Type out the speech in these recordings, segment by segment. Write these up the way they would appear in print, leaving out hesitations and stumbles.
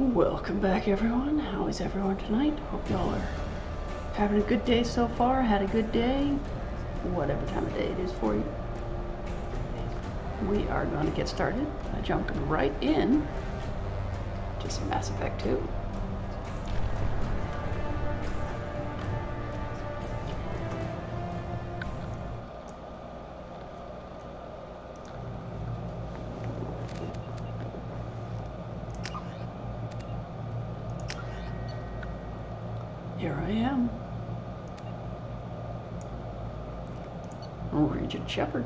Welcome back, everyone. How is everyone tonight? Hope y'all are having a good day so far. Had a good day, whatever time of day it is for you. We are going to get started by jumping right in to some Mass Effect 2. am. Regent Shepard.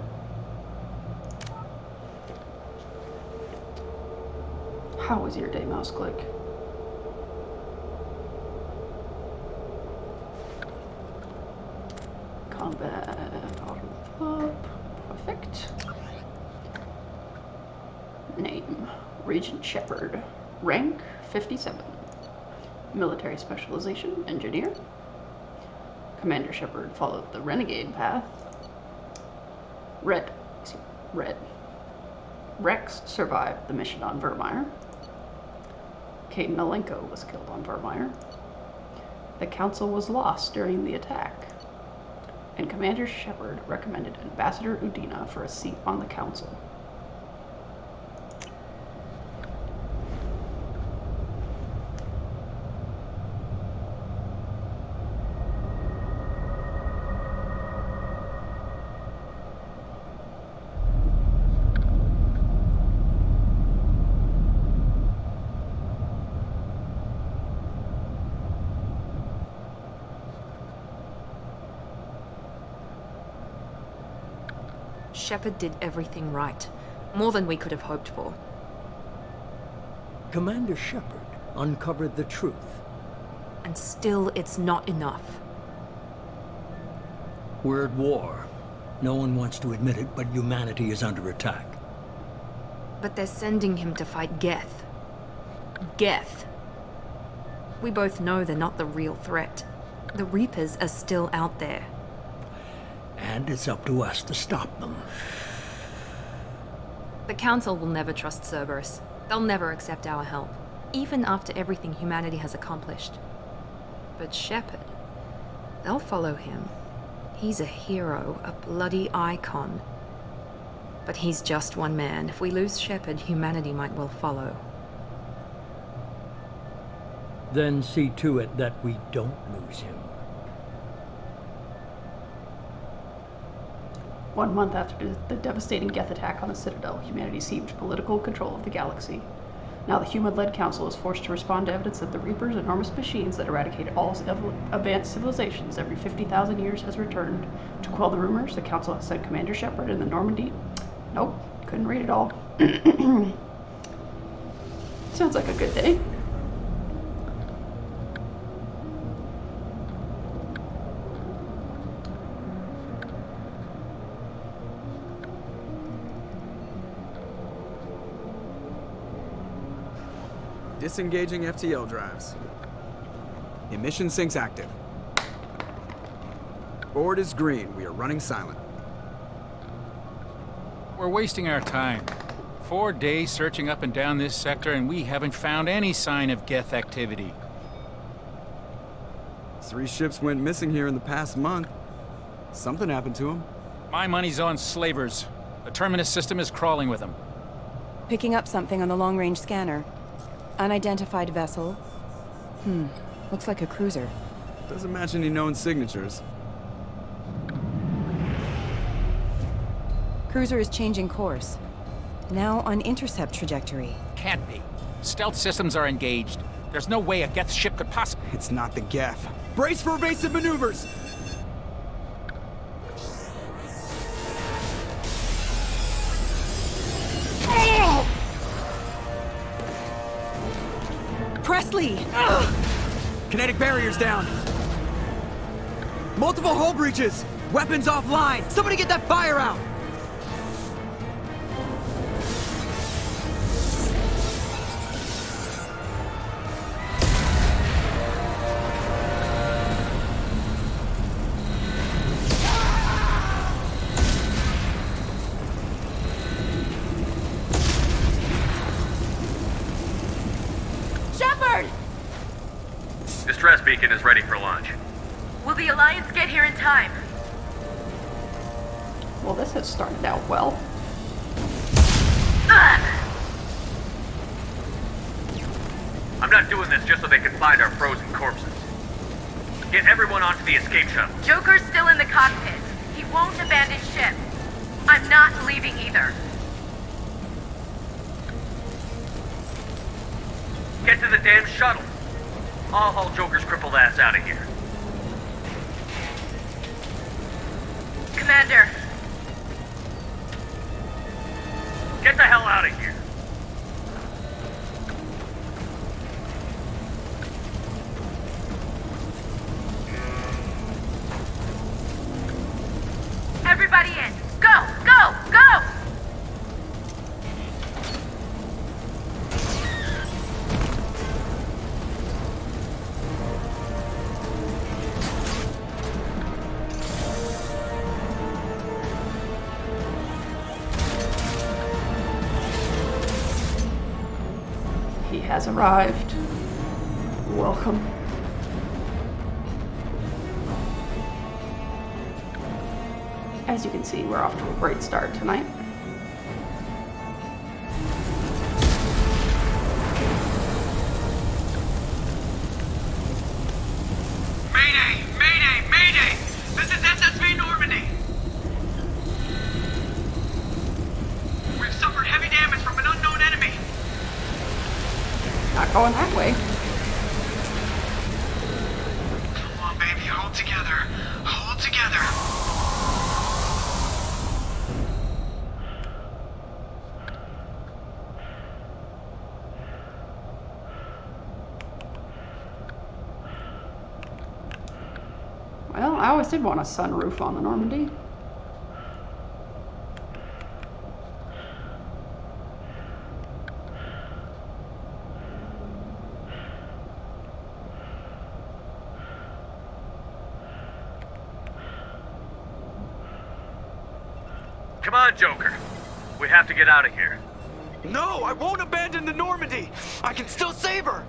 How was your day, mouse click? Combat auto up. Perfect. Name, Regent Shepard. Rank, 57. Military specialization, engineer. Commander Shepard followed the renegade path. Red. Rex survived the mission on Vermeer. Kate Malenko was killed on Vermeer. The council was lost during the attack. And Commander Shepard recommended Ambassador Udina for a seat on the council. Shepard did everything right. More than we could have hoped for. Commander Shepard uncovered the truth. And still, it's not enough. We're at war. No one wants to admit it, but humanity is under attack. But they're sending him to fight Geth. Geth. We both know they're not the real threat. The Reapers are still out there. And it's up to us to stop them. The Council will never trust Cerberus. They'll never accept our help, even after everything humanity has accomplished. But Shepard, they'll follow him. He's a hero, a bloody icon. But he's just one man. If we lose Shepard, humanity might well follow. Then see to it that we don't lose him. 1 month after the devastating Geth attack on the Citadel, humanity seized political control of the galaxy. Now the human-led council is forced to respond to evidence that the Reapers, enormous machines that eradicate all advanced civilizations every 50,000 years, has returned. To quell the rumors, the council has sent Commander Shepard in the Normandy. Nope, couldn't read it all. Sounds like a good day. Disengaging FTL drives. Emission sinks active. Board is green. We are running silent. We're wasting our time. 4 days searching up and down this sector, and we haven't found any sign of Geth activity. 3 ships went missing here in the past month. Something happened to them. My money's on slavers. The Terminus system is crawling with them. Picking up something on the long-range scanner. Unidentified vessel. Looks like a cruiser. Doesn't match any known signatures. Cruiser is changing course. Now on intercept trajectory. Can't be. Stealth systems are engaged. There's no way a Geth ship could possibly... It's not the Geth. Brace for evasive maneuvers! Presley! Kinetic barriers down. Multiple hull breaches. Weapons offline. Somebody get that fire out. Distress beacon is ready for launch. Will the Alliance get here in time? Well, this has started out well. I'm not doing this just so they can find our frozen corpses. Get everyone onto the escape shuttle. Joker's still in the cockpit. He won't abandon ship. I'm not leaving either. Get to the damn shuttle. I'll haul Joker's crippled ass out of here. Commander. Get the hell out of here. Everybody in. Go, go, go! He has arrived. Welcome. As you can see, we're off to a great start tonight. Mayday! Mayday! Mayday! This is SSV Normandy! We've suffered heavy damage from an unknown enemy! Not going that way. Come on, baby, hold together. Hold together. Well, I always did want a sunroof on the Normandy. Come on, Joker. We have to get out of here. No, I won't abandon the Normandy. I can still save her.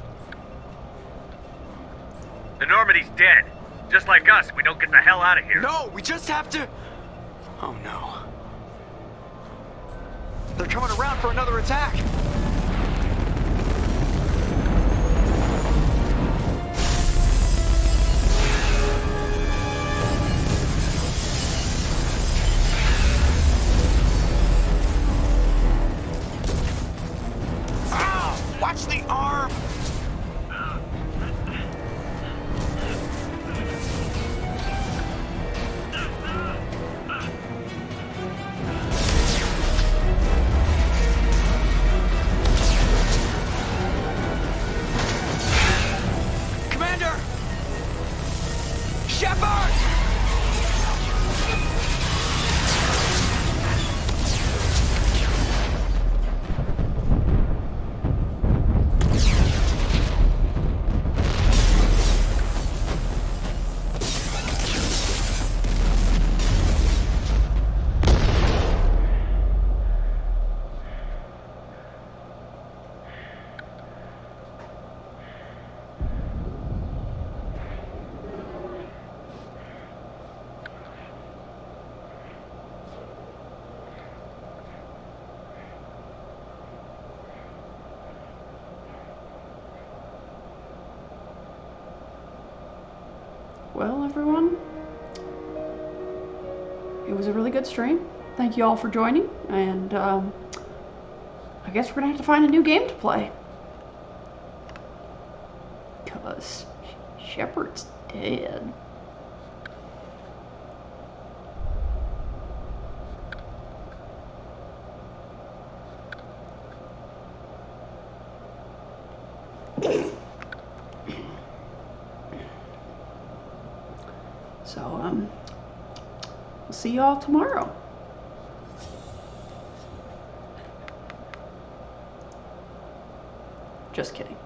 The Normandy's dead. Just like us, we don't get the hell out of here. No, we just have to... Oh no. They're coming around for another attack. Ah, watch the arm. Shepard! Well, everyone, it was a really good stream. Thank you all for joining, and I guess we're gonna have to find a new game to play. Because Shepard's dead. So, we'll see you all tomorrow. Just kidding.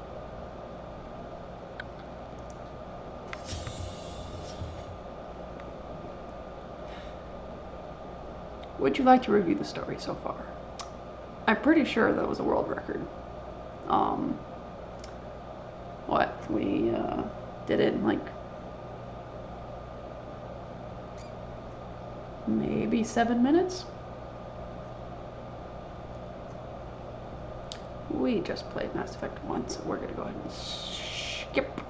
Would you like to review the story so far? I'm pretty sure that was a world record. We did it in like maybe 7 minutes. We just played Mass Effect 1, so we're gonna go ahead and skip.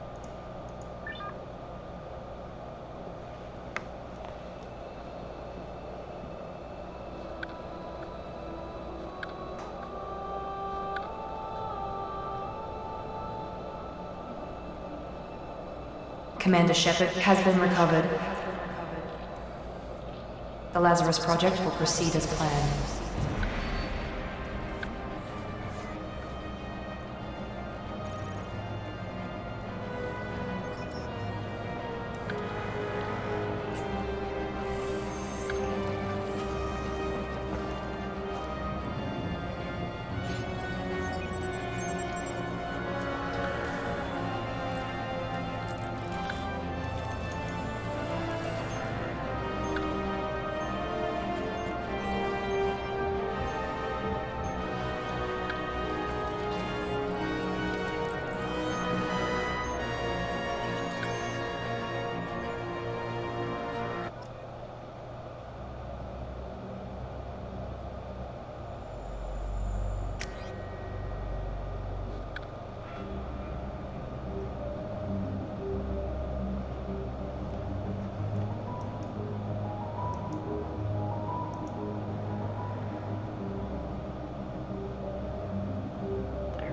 Commander Shepard has been recovered. The Lazarus Project will proceed as planned.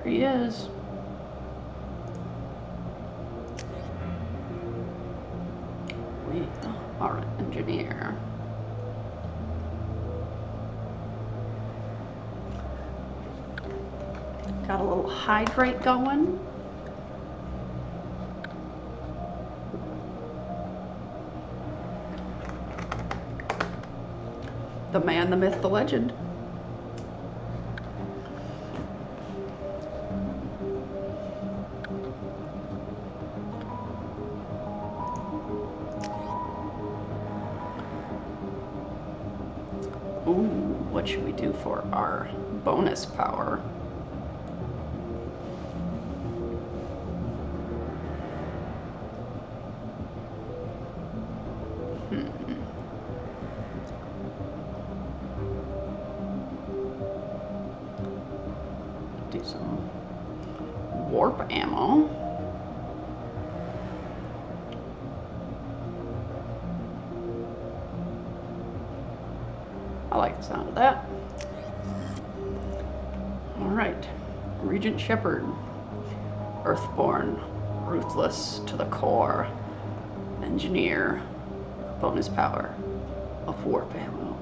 He is. We are an engineer. Got a little hydrate going. The man, the myth, the legend. What should we do for our bonus power? Do some warp ammo. I like the sound of that. All right, Regent Shepard, Earthborn, ruthless to the core, engineer, bonus power of warp ammo.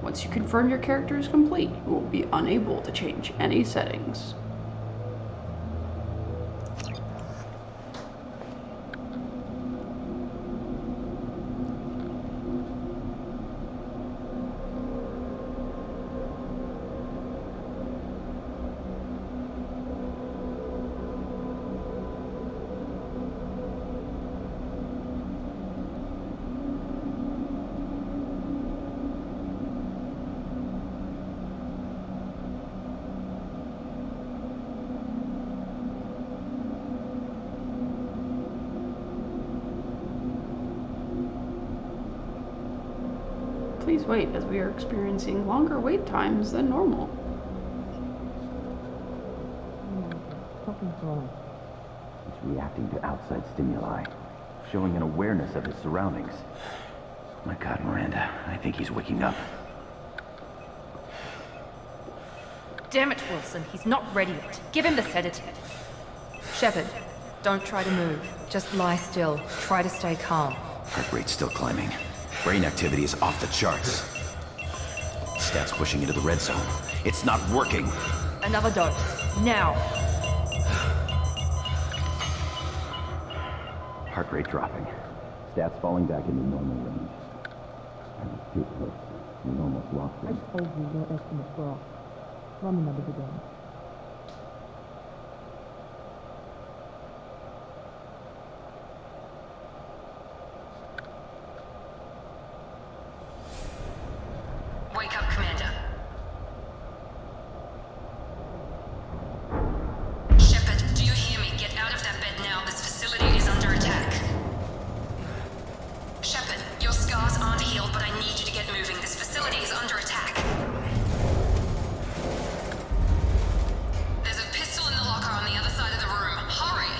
Once you confirm your character is complete, you will be unable to change any settings. Please wait, as we are experiencing longer wait times than normal. He's reacting to outside stimuli, showing an awareness of his surroundings. My God, Miranda, I think he's waking up. Damn it, Wilson, he's not ready yet. Give him the sedative. Shepard, don't try to move. Just lie still. Try to stay calm. Heart rate's still climbing. Brain activity is off the charts. Stats pushing into the red zone. It's not working. Another dose. Now. Heart rate dropping. Stats falling back into normal range. I was too close. We almost lost him. I told you your estimates were off. Run the numbers again. Wake up, Commander. Shepard, do you hear me? Get out of that bed now. This facility is under attack. Shepard, your scars aren't healed, but I need you to get moving. This facility is under attack. There's a pistol in the locker on the other side of the room. Hurry!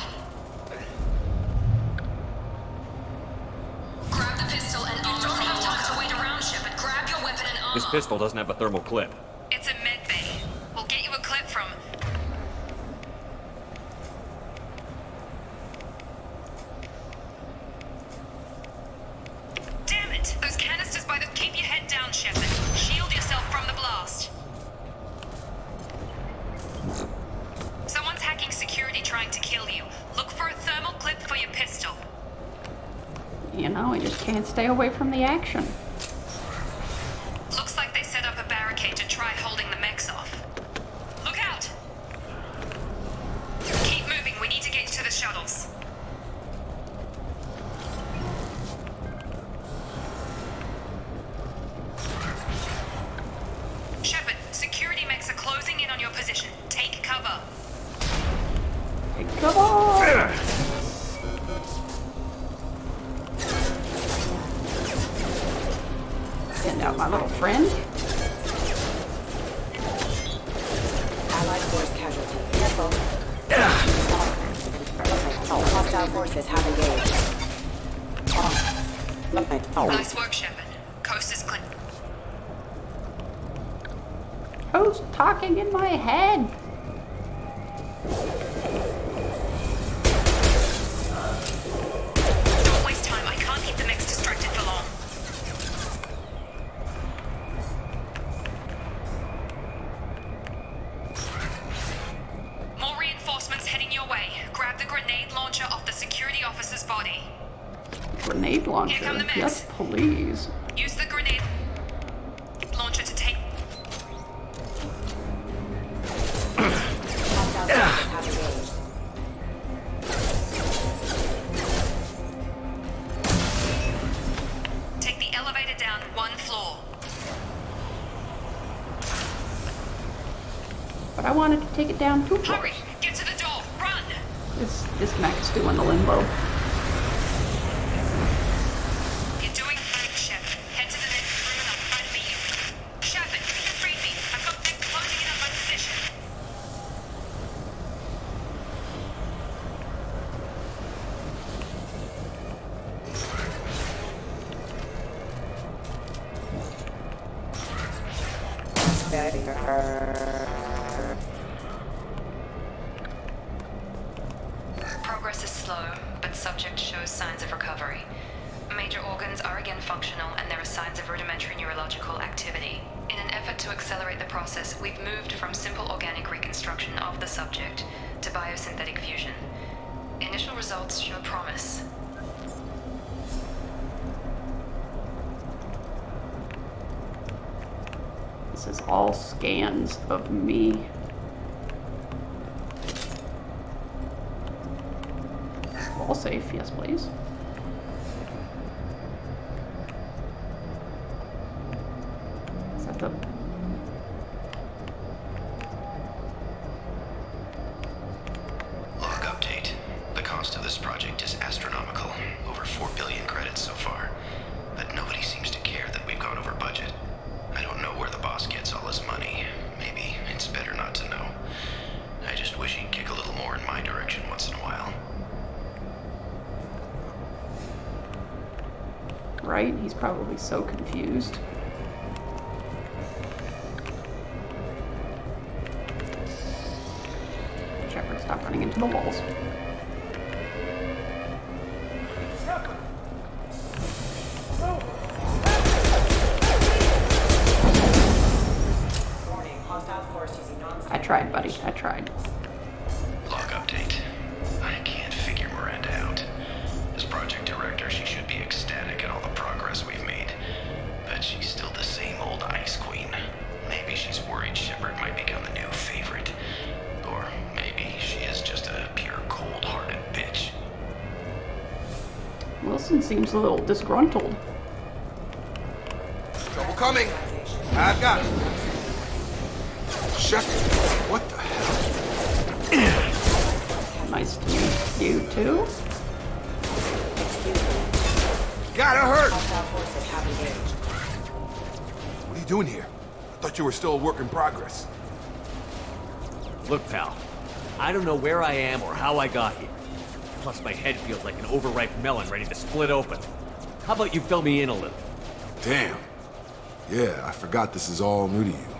Grab the pistol and armor from the locker. To wait around, Shepard. Grab your weapon and armor. This pistol doesn't have a thermal clip. It's a med bay. We'll get you a clip from... Shepard. Shield yourself from the blast. Someone's hacking security trying to kill you. Look for a thermal clip for your pistol. You know, I just can't stay away from the action. Looks like they set up a barricade to try holding the mechs off. Look out! Keep moving, we need to get to the shuttles. Shepard, security mechs are closing in on your position. Take cover. Hey, come on! Send out my little friend. Allied force casualty. Careful. Hostile forces have engaged. Nice work, Shepard. Coast is clear. Who's talking in my head? Don't waste time. I can't keep the mechs distracted for long. More reinforcements heading your way. Grab the grenade launcher off the security officer's body. Grenade launcher. Here come the mechs. Yes, please. Use the grenade launcher to take. Hostile forces have engaged. Take the elevator down one floor. But I wanted to take it down 2 floors. Hurry! Get to the door! Run! This mech is doing the limbo. You're doing great, Shepard. Head to the next room and I'll try to meet you. Shepard, read me. I've got mechs closing in on my position. Progress is slow, but subject shows signs of recovery. Major organs are again functional, and there are signs of rudimentary neurological activity. In an effort to accelerate the process, we've moved from simple organic reconstruction of the subject to biosynthetic fusion. Initial results show promise. This is all scans of me. All safe, yes please. Is that the... Log update. The cost of this project is astronomical. Over 4 billion credits so far. But nobody seems to care that we've gone over budget. I don't know where the boss gets all his money. Maybe it's better not to know. I just wish he'd kick a little more in my direction once in a while. Right? He's probably so confused. Shepard, stop running into the walls. I tried, buddy. I tried. Log update. I can't figure Miranda out. As project director, she should be ecstatic at all the progress we've made. But she's still the same old ice queen. Maybe she's worried Shepard might become the new favorite. Or maybe she is just a pure cold-hearted bitch. Wilson seems a little disgruntled. Trouble coming. I've got it. Shepard, what the hell? Nice to meet you too. Gotta hurt! What are you doing here? I thought you were still a work in progress. Look, pal, I don't know where I am or how I got here. Plus, my head feels like an overripe melon ready to split open. How about you fill me in a little? Damn. Yeah, I forgot this is all new to you.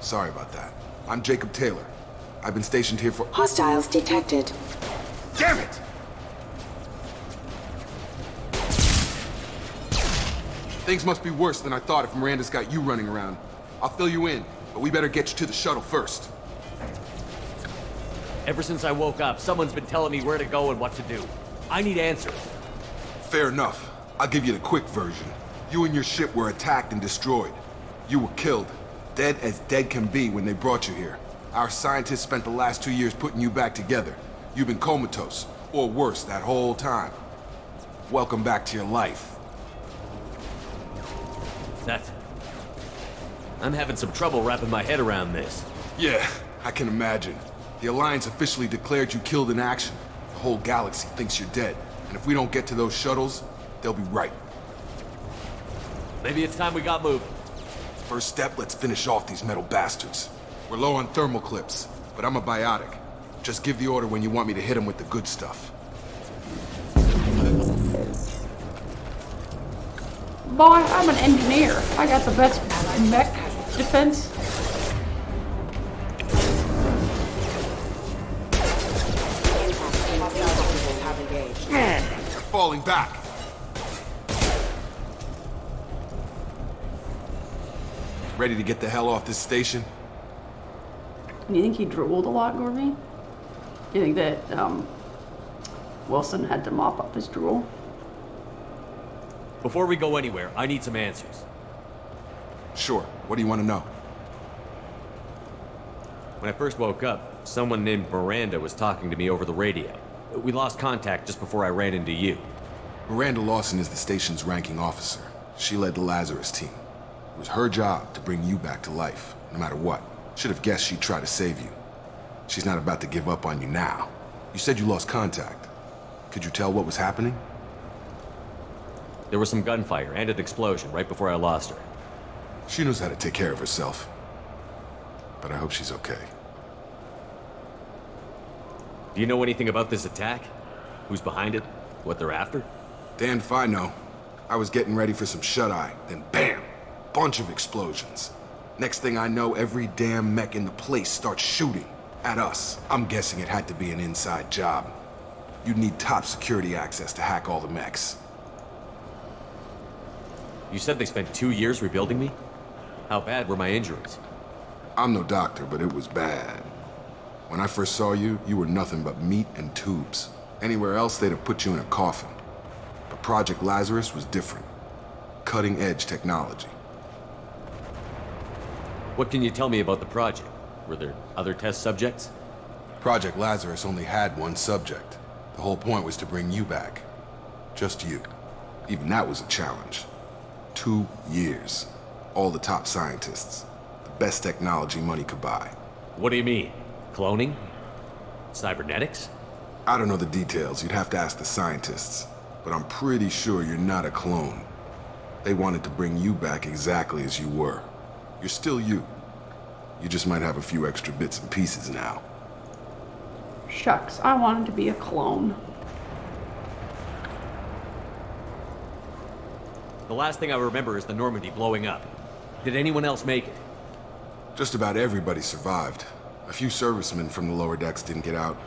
Sorry about that. I'm Jacob Taylor. I've been stationed here for— Hostiles detected. Damn it! Things must be worse than I thought if Miranda's got you running around. I'll fill you in, but we better get you to the shuttle first. Ever since I woke up, someone's been telling me where to go and what to do. I need answers. Fair enough. I'll give you the quick version. You and your ship were attacked and destroyed. You were killed. Dead as dead can be when they brought you here. Our scientists spent the last 2 years putting you back together. You've been comatose, or worse, that whole time. Welcome back to your life. I'm having some trouble wrapping my head around this. Yeah, I can imagine. The Alliance officially declared you killed in action. The whole galaxy thinks you're dead. And if we don't get to those shuttles, they'll be right. Maybe it's time we got moving. First step, let's finish off these metal bastards. We're low on thermal clips, but I'm a biotic. Just give the order when you want me to hit them with the good stuff. Boy, I'm an engineer. I got the best mech defense. They're falling back. Ready to get the hell off this station? You think he drooled a lot, Gorby? You think that Wilson had to mop up his drool? Before we go anywhere, I need some answers. Sure. What do you want to know? When I first woke up, someone named Miranda was talking to me over the radio. We lost contact just before I ran into you. Miranda Lawson is the station's ranking officer. She led the Lazarus team. It was her job to bring you back to life, no matter what. Should have guessed she'd try to save you. She's not about to give up on you now. You said you lost contact. Could you tell what was happening? There was some gunfire and an explosion right before I lost her. She knows how to take care of herself. But I hope she's okay. Do you know anything about this attack? Who's behind it? What they're after? Damned if I know. I was getting ready for some shut-eye, then bam! Bunch of explosions. Next thing I know, every damn mech in the place starts shooting at us. I'm guessing it had to be an inside job. You'd need top security access to hack all the mechs. You said they spent 2 years rebuilding me? How bad were my injuries? I'm no doctor, but it was bad. When I first saw you, you were nothing but meat and tubes. Anywhere else, they'd have put you in a coffin. But Project Lazarus was different. Cutting-edge technology. What can you tell me about the project? Were there other test subjects? Project Lazarus only had one subject. The whole point was to bring you back. Just you. Even that was a challenge. 2 years. All the top scientists. The best technology money could buy. What do you mean? Cloning? Cybernetics? I don't know the details. You'd have to ask the scientists. But I'm pretty sure you're not a clone. They wanted to bring you back exactly as you were. You're still you. You just might have a few extra bits and pieces now. Shucks, I wanted to be a clone. The last thing I remember is the Normandy blowing up. Did anyone else make it? Just about everybody survived. A few servicemen from the lower decks didn't get out.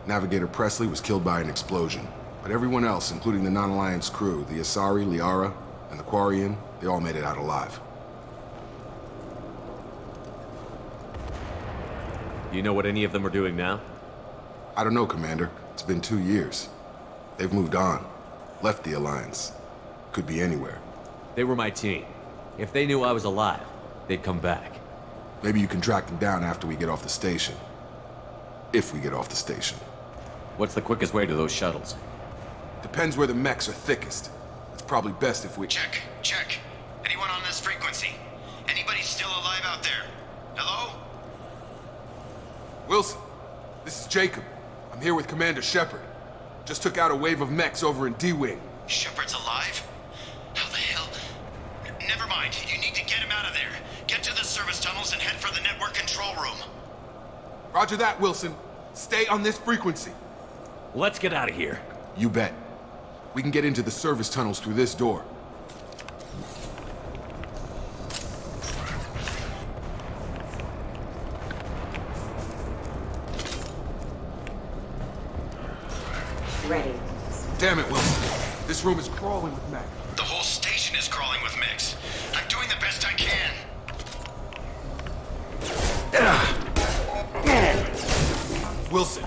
Navigator Presley was killed by an explosion. But everyone else, including the non-Alliance crew, the Asari, Liara, and the Quarian, they all made it out alive. Do you know what any of them are doing now? I don't know, Commander. It's been 2 years. They've moved on. Left the Alliance. Could be anywhere. They were my team. If they knew I was alive, they'd come back. Maybe you can track them down after we get off the station. If we get off the station. What's the quickest way to those shuttles? Depends where the mechs are thickest. It's probably best if we... Check. Anyone on this frequency? Anybody still alive out there? Hello? Wilson, this is Jacob. I'm here with Commander Shepard. Just took out a wave of mechs over in D-Wing. Shepard's alive? How the hell? Never mind. You need to get him out of there. Get to the service tunnels and head for the network control room. Roger that, Wilson. Stay on this frequency. Let's get out of here. You bet. We can get into the service tunnels through this door. Ready. Damn it, Wilson. This room is crawling with mech. The whole station is crawling with mix. I'm doing the best I can. Wilson,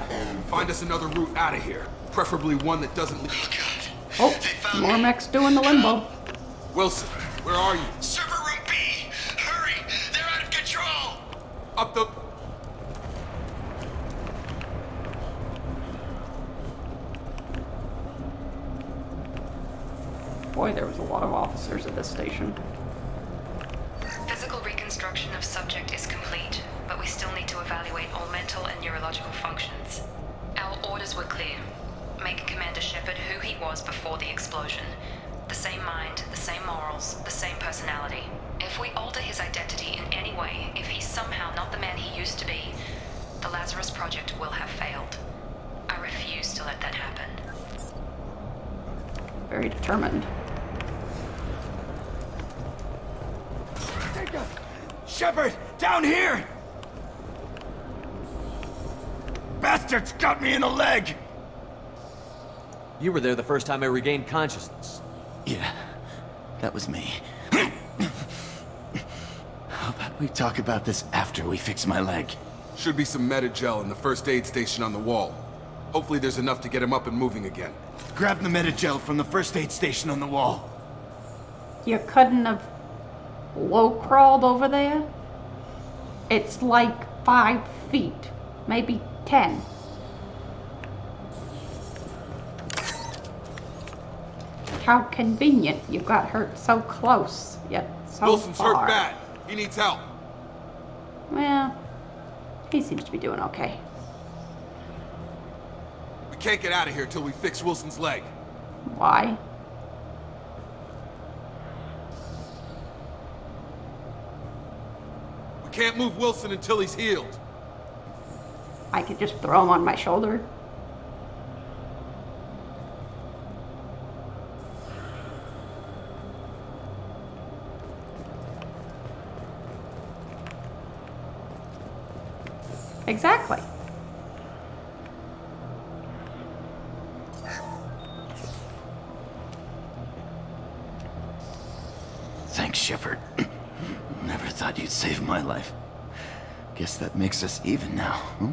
find us another route out of here. Preferably one that doesn't lead. Oh, more mechs doing the limbo. Wilson, where are you? Server room B! Hurry! They're out of control! Up the... Boy, there was a lot of officers at this station. Physical reconstruction of subject is complete, but we still need to evaluate all mental and neurological functions. Our orders were clear. Make Commander Shepard who he was before the explosion. The same mind, the same morals, the same personality. If we alter his identity in any way, if he's somehow not the man he used to be, the Lazarus Project will have failed. I refuse to let that happen. Very determined. Shepard, down here! Bastards got me in the leg! You were there the first time I regained consciousness. Yeah, that was me. How about we talk about this after we fix my leg? Should be some Metagel in the first aid station on the wall. Hopefully there's enough to get him up and moving again. Grab the Metagel from the first aid station on the wall. You couldn't have low crawled over there? It's like 5 feet, maybe 10. How convenient you got hurt so close, yet so Wilson's far. hurt bad. He needs help. Well, he seems to be doing okay. We can't get out of here till we fix Wilson's leg. Why? We can't move Wilson until he's healed. I could just throw him on my shoulder. Exactly. Thanks, Shepard. Never thought you'd save my life. Guess that makes us even now, huh?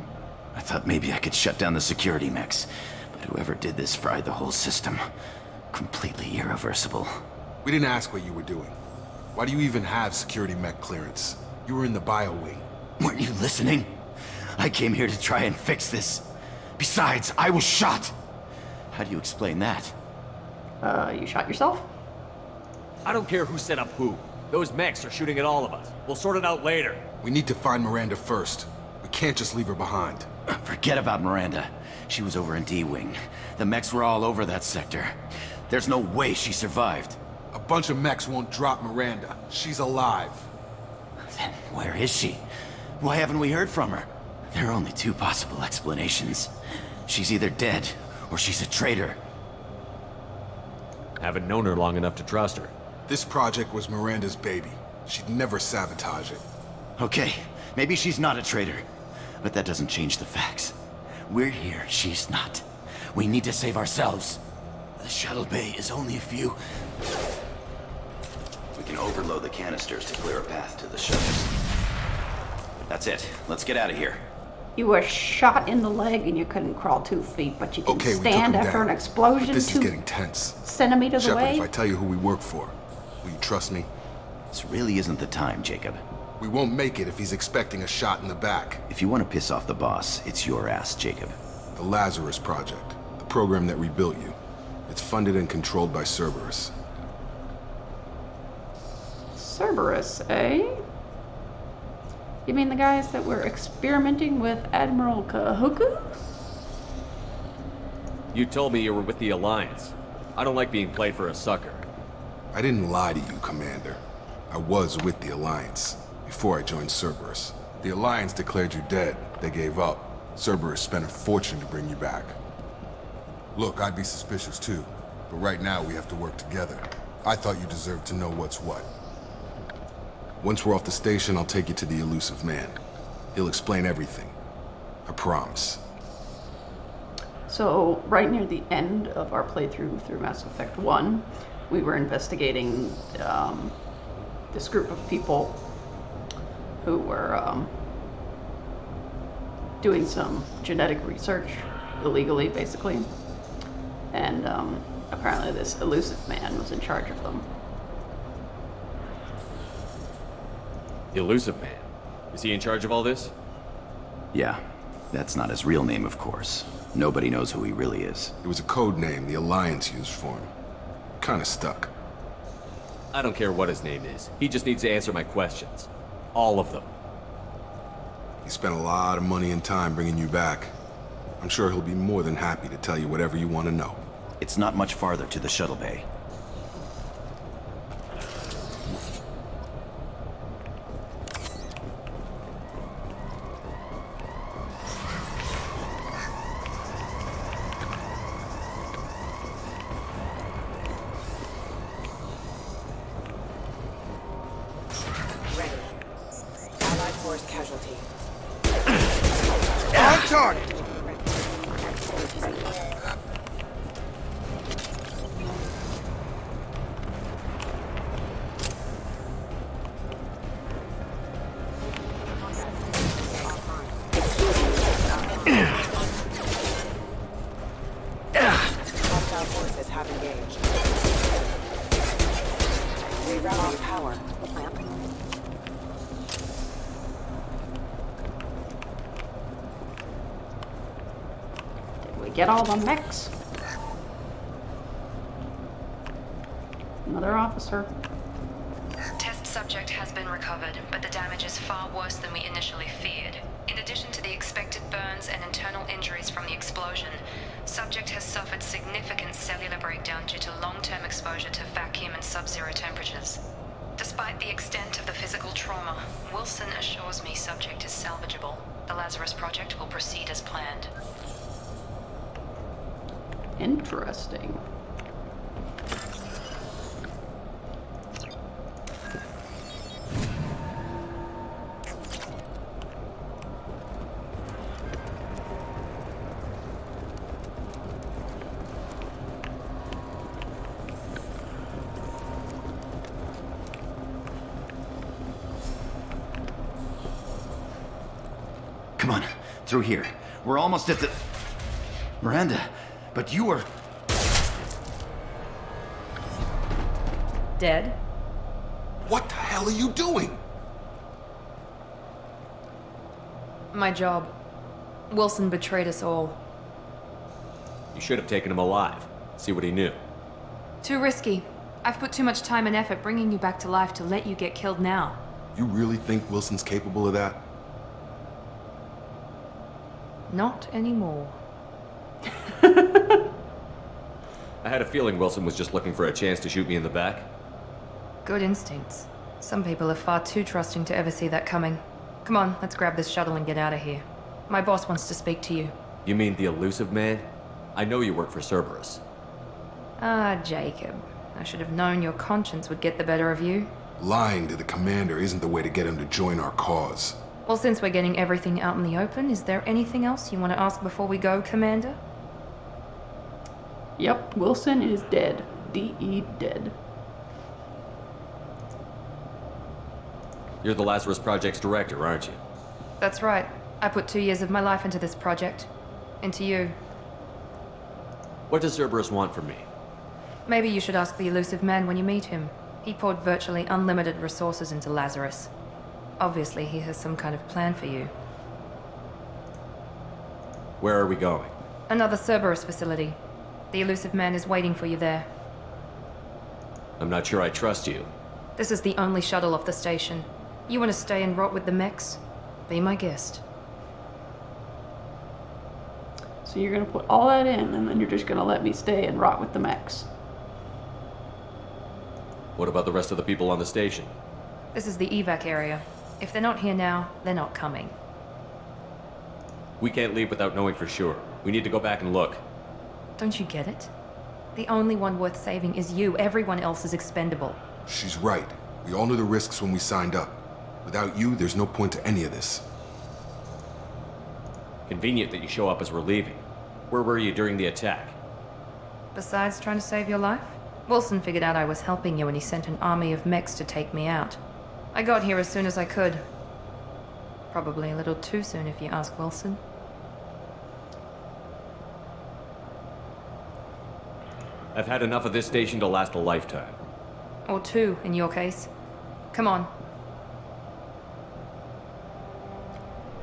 I thought maybe I could shut down the security mechs, but whoever did this fried the whole system. Completely irreversible. We didn't ask what you were doing. Why do you even have security mech clearance? You were in the bio wing. Weren't you listening? I came here to try and fix this. Besides, I was shot. How do you explain that? You shot yourself? I don't care who set up who. Those mechs are shooting at all of us. We'll sort it out later. We need to find Miranda first. We can't just leave her behind. Forget about Miranda. She was over in D-Wing. The mechs were all over that sector. There's no way she survived. A bunch of mechs won't drop Miranda. She's alive. Then where is she? Why haven't we heard from her? There are only 2 possible explanations. She's either dead, or she's a traitor. Haven't known her long enough to trust her. This project was Miranda's baby. She'd never sabotage it. Okay, maybe she's not a traitor. But that doesn't change the facts. We're here, she's not. We need to save ourselves. The shuttle bay is only a few... We can overload the canisters to clear a path to the shuttles. That's it. Let's get out of here. You were shot in the leg and you couldn't crawl 2 feet, but you can Okay, stand we took him after down. an explosion But this is 2 getting tense. centimeters Shepard, away? if I tell you who we work for, will you trust me? This really isn't the time, Jacob. We won't make it if he's expecting a shot in the back. If you want to piss off the boss, it's your ass, Jacob. The Lazarus Project, the program that rebuilt you. It's funded and controlled by Cerberus. Cerberus, eh? You mean the guys that were experimenting with Admiral Kahuku? You told me you were with the Alliance. I don't like being played for a sucker. I didn't lie to you, Commander. I was with the Alliance, before I joined Cerberus. The Alliance declared you dead. They gave up. Cerberus spent a fortune to bring you back. Look, I'd be suspicious too, but right now we have to work together. I thought you deserved to know what's what. Once we're off the station, I'll take you to the elusive man. He'll explain everything. I promise. So, right near the end of our playthrough through Mass Effect 1, we were investigating this group of people who were doing some genetic research illegally, basically. And apparently this elusive man was in charge of them. The elusive man? Is he in charge of all this? Yeah. That's not his real name, of course. Nobody knows who he really is. It was a code name the Alliance used for him. Kinda stuck. I don't care what his name is. He just needs to answer my questions. All of them. He spent a lot of money and time bringing you back. I'm sure he'll be more than happy to tell you whatever you want to know. It's not much farther to the shuttle bay. Casualty. On target! Hostile forces have engaged. Rerouting power. Get all the mechs. Another officer. Test subject has been recovered, but the damage is far worse than we initially feared. In addition to the expected burns and internal injuries from the explosion, subject has suffered significant cellular breakdown due to long-term exposure to vacuum and sub-zero temperatures. Despite the extent of the physical trauma, Wilson assures me subject is salvageable. The Lazarus Project will proceed as planned. Interesting. Come on, through here. We're almost at the... Miranda, but you were... Dead? What the hell are you doing? My job. Wilson betrayed us all. You should have taken him alive. See what he knew. Too risky. I've put too much time and effort bringing you back to life to let you get killed now. You really think Wilson's capable of that? Not anymore. I had a feeling Wilson was just looking for a chance to shoot me in the back. Good instincts. Some people are far too trusting to ever see that coming. Come on, let's grab this shuttle and get out of here. My boss wants to speak to you. You mean the elusive man? I know you work for Cerberus. Ah, Jacob. I should have known your conscience would get the better of you. Lying to the commander isn't the way to get him to join our cause. Well, since we're getting everything out in the open, is there anything else you want to ask before we go, Commander? Yep, Wilson is dead. D.E. dead. You're the Lazarus Project's director, aren't you? That's right. I put 2 years of my life into this project. Into you. What does Cerberus want from me? Maybe you should ask the elusive man when you meet him. He poured virtually unlimited resources into Lazarus. Obviously, he has some kind of plan for you. Where are we going? Another Cerberus facility. The elusive man is waiting for you there. I'm not sure I trust you. This is the only shuttle off the station. You want to stay and rot with the mechs? Be my guest. So you're gonna put all that in, and then you're just gonna let me stay and rot with the mechs. What about the rest of the people on the station? This is the evac area. If they're not here now, they're not coming. We can't leave without knowing for sure. We need to go back and look. Don't you get it? The only one worth saving is you. Everyone else is expendable. She's right. We all knew the risks when we signed up. Without you, there's no point to any of this. Convenient that you show up as we're leaving. Where were you during the attack? Besides trying to save your life, Wilson figured out I was helping you and he sent an army of mechs to take me out. I got here as soon as I could. Probably a little too soon if you ask Wilson. I've had enough of this station to last a lifetime. Or two, in your case. Come on.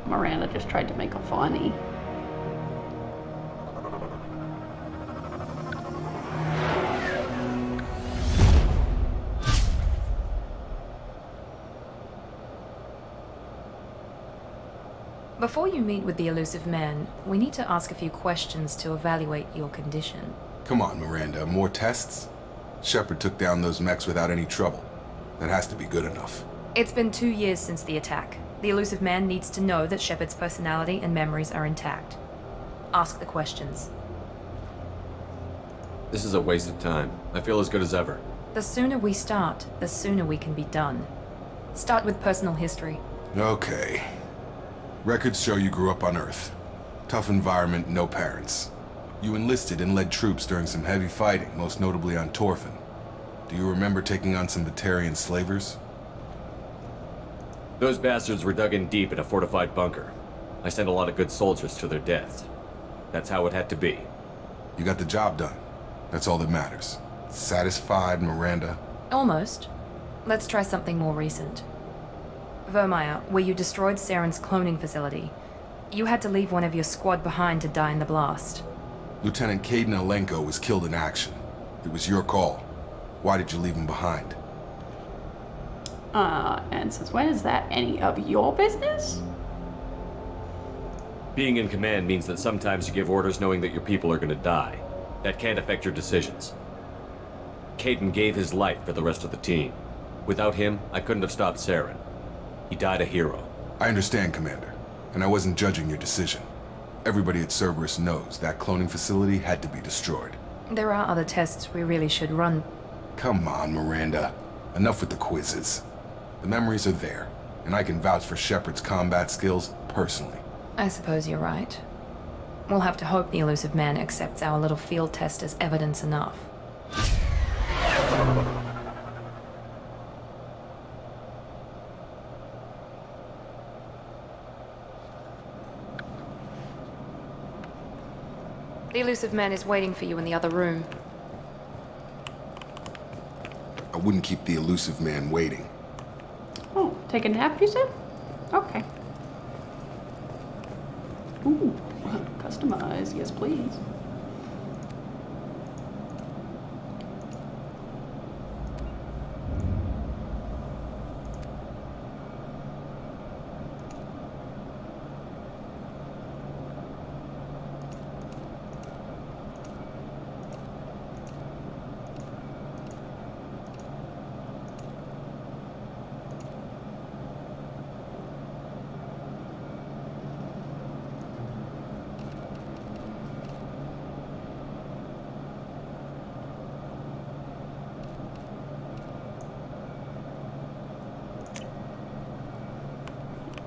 Miranda just tried to make a funny. Before you meet with the elusive man, we need to ask a few questions to evaluate your condition. Come on, Miranda, more tests? Shepard took down those mechs without any trouble. That has to be good enough. It's been 2 years since the attack. The elusive man needs to know that Shepard's personality and memories are intact. Ask the questions. This is a waste of time. I feel as good as ever. The sooner we start, the sooner we can be done. Start with personal history. Okay. Records show you grew up on Earth. Tough environment, no parents. You enlisted and led troops during some heavy fighting, most notably on Torfin. Do you remember taking on some Batarian slavers? Those bastards were dug in deep in a fortified bunker. I sent a lot of good soldiers to their deaths. That's how it had to be. You got the job done. That's all that matters. Satisfied, Miranda? Almost. Let's try something more recent. Vermeer, where you destroyed Saren's cloning facility. You had to leave one of your squad behind to die in the blast. Lieutenant Caden Alenko was killed in action. It was your call. Why did you leave him behind? And since when is that any of your business? Being in command means that sometimes you give orders knowing that your people are gonna die. That can't affect your decisions. Caden gave his life for the rest of the team. Without him, I couldn't have stopped Saren. He died a hero. I understand, Commander, and I wasn't judging your decision. Everybody at Cerberus knows that cloning facility had to be destroyed. There are other tests we really should run. Come on, Miranda. Enough with the quizzes. The memories are there, and I can vouch for Shepard's combat skills personally. I suppose you're right. We'll have to hope the elusive man accepts our little field test as evidence enough. The elusive man is waiting for you in the other room. I wouldn't keep the elusive man waiting. Oh, take a nap, you said? Okay. Ooh, customize, yes please.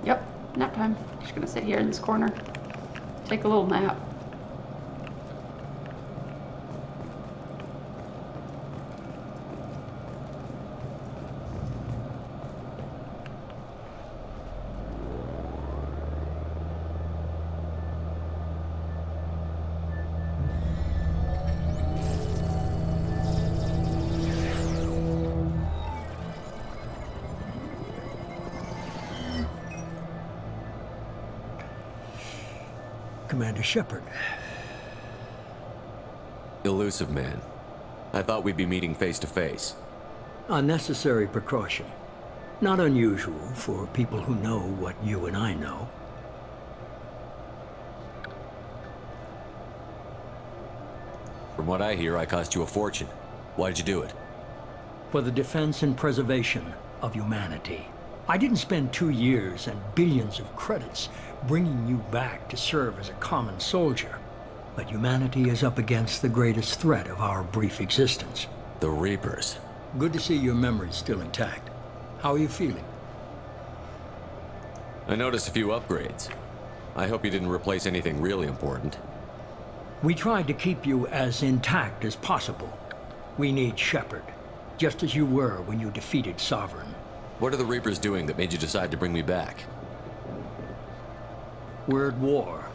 Yep, nap time. Just gonna sit here in this corner. Take a little nap. Commander Shepard. Elusive man. I thought we'd be meeting face to face. Unnecessary precaution. Not unusual for people who know what you and I know. From what I hear, I cost you a fortune. Why did you do it? For the defense and preservation of humanity. I didn't spend 2 years and billions of credits bringing you back to serve as a common soldier. But humanity is up against the greatest threat of our brief existence. The Reapers. Good to see your memory's still intact. How are you feeling? I noticed a few upgrades. I hope you didn't replace anything really important. We tried to keep you as intact as possible. We need Shepard, just as you were when you defeated Sovereign. What are the Reapers doing that made you decide to bring me back? We're at war.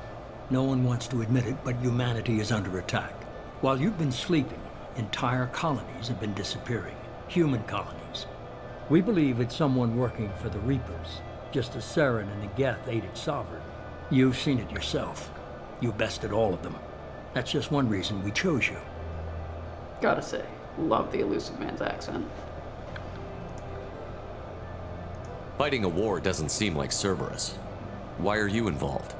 No one wants to admit it, but humanity is under attack. While you've been sleeping, entire colonies have been disappearing. Human colonies. We believe it's someone working for the Reapers, just as Saren and the Geth aided Sovereign. You've seen it yourself. You bested all of them. That's just one reason we chose you. Gotta say, love the elusive man's accent. Fighting a war doesn't seem like Cerberus. Why are you involved?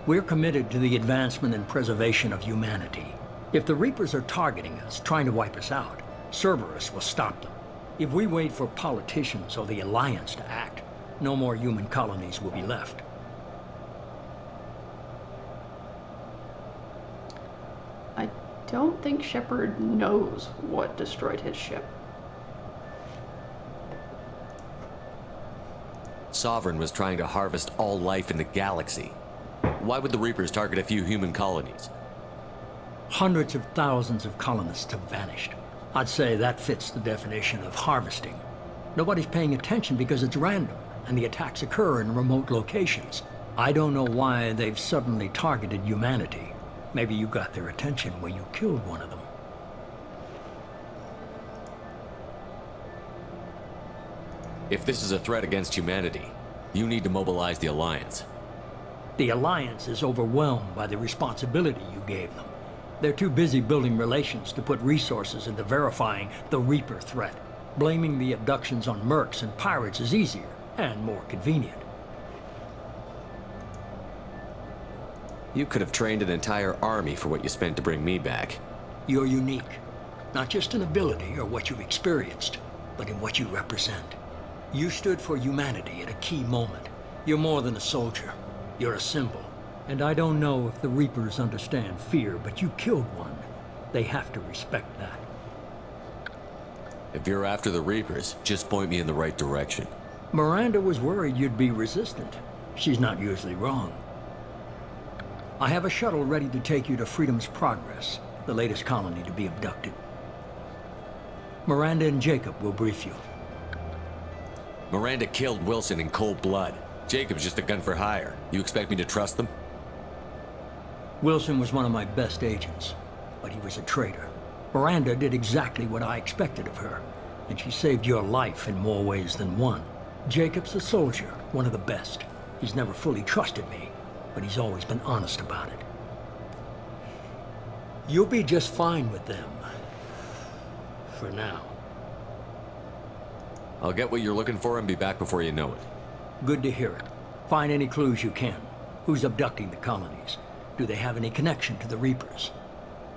We're committed to the advancement and preservation of humanity. If the Reapers are targeting us, trying to wipe us out, Cerberus will stop them. If we wait for politicians or the Alliance to act, no more human colonies will be left. I don't think Shepard knows what destroyed his ship. Sovereign was trying to harvest all life in the galaxy. Why would the Reapers target a few human colonies? Hundreds of thousands of colonists have vanished. I'd say that fits the definition of harvesting. Nobody's paying attention because it's random, and the attacks occur in remote locations. I don't know why they've suddenly targeted humanity. Maybe you got their attention when you killed one of them. If this is a threat against humanity, you need to mobilize the Alliance. The Alliance is overwhelmed by the responsibility you gave them. They're too busy building relations to put resources into verifying the Reaper threat. Blaming the abductions on mercs and pirates is easier and more convenient. You could have trained an entire army for what you spent to bring me back. You're unique. Not just in ability or what you've experienced, but in what you represent. You stood for humanity at a key moment. You're more than a soldier. You're a symbol. And I don't know if the Reapers understand fear, but you killed one. They have to respect that. If you're after the Reapers, just point me in the right direction. Miranda was worried you'd be resistant. She's not usually wrong. I have a shuttle ready to take you to Freedom's Progress, the latest colony to be abducted. Miranda and Jacob will brief you. Miranda killed Wilson in cold blood. Jacob's just a gun for hire. You expect me to trust them? Wilson was one of my best agents, but he was a traitor. Miranda did exactly what I expected of her, and she saved your life in more ways than one. Jacob's a soldier, one of the best. He's never fully trusted me, but he's always been honest about it. You'll be just fine with them. For now. I'll get what you're looking for and be back before you know it. Good to hear it. Find any clues you can. Who's abducting the colonies? Do they have any connection to the Reapers?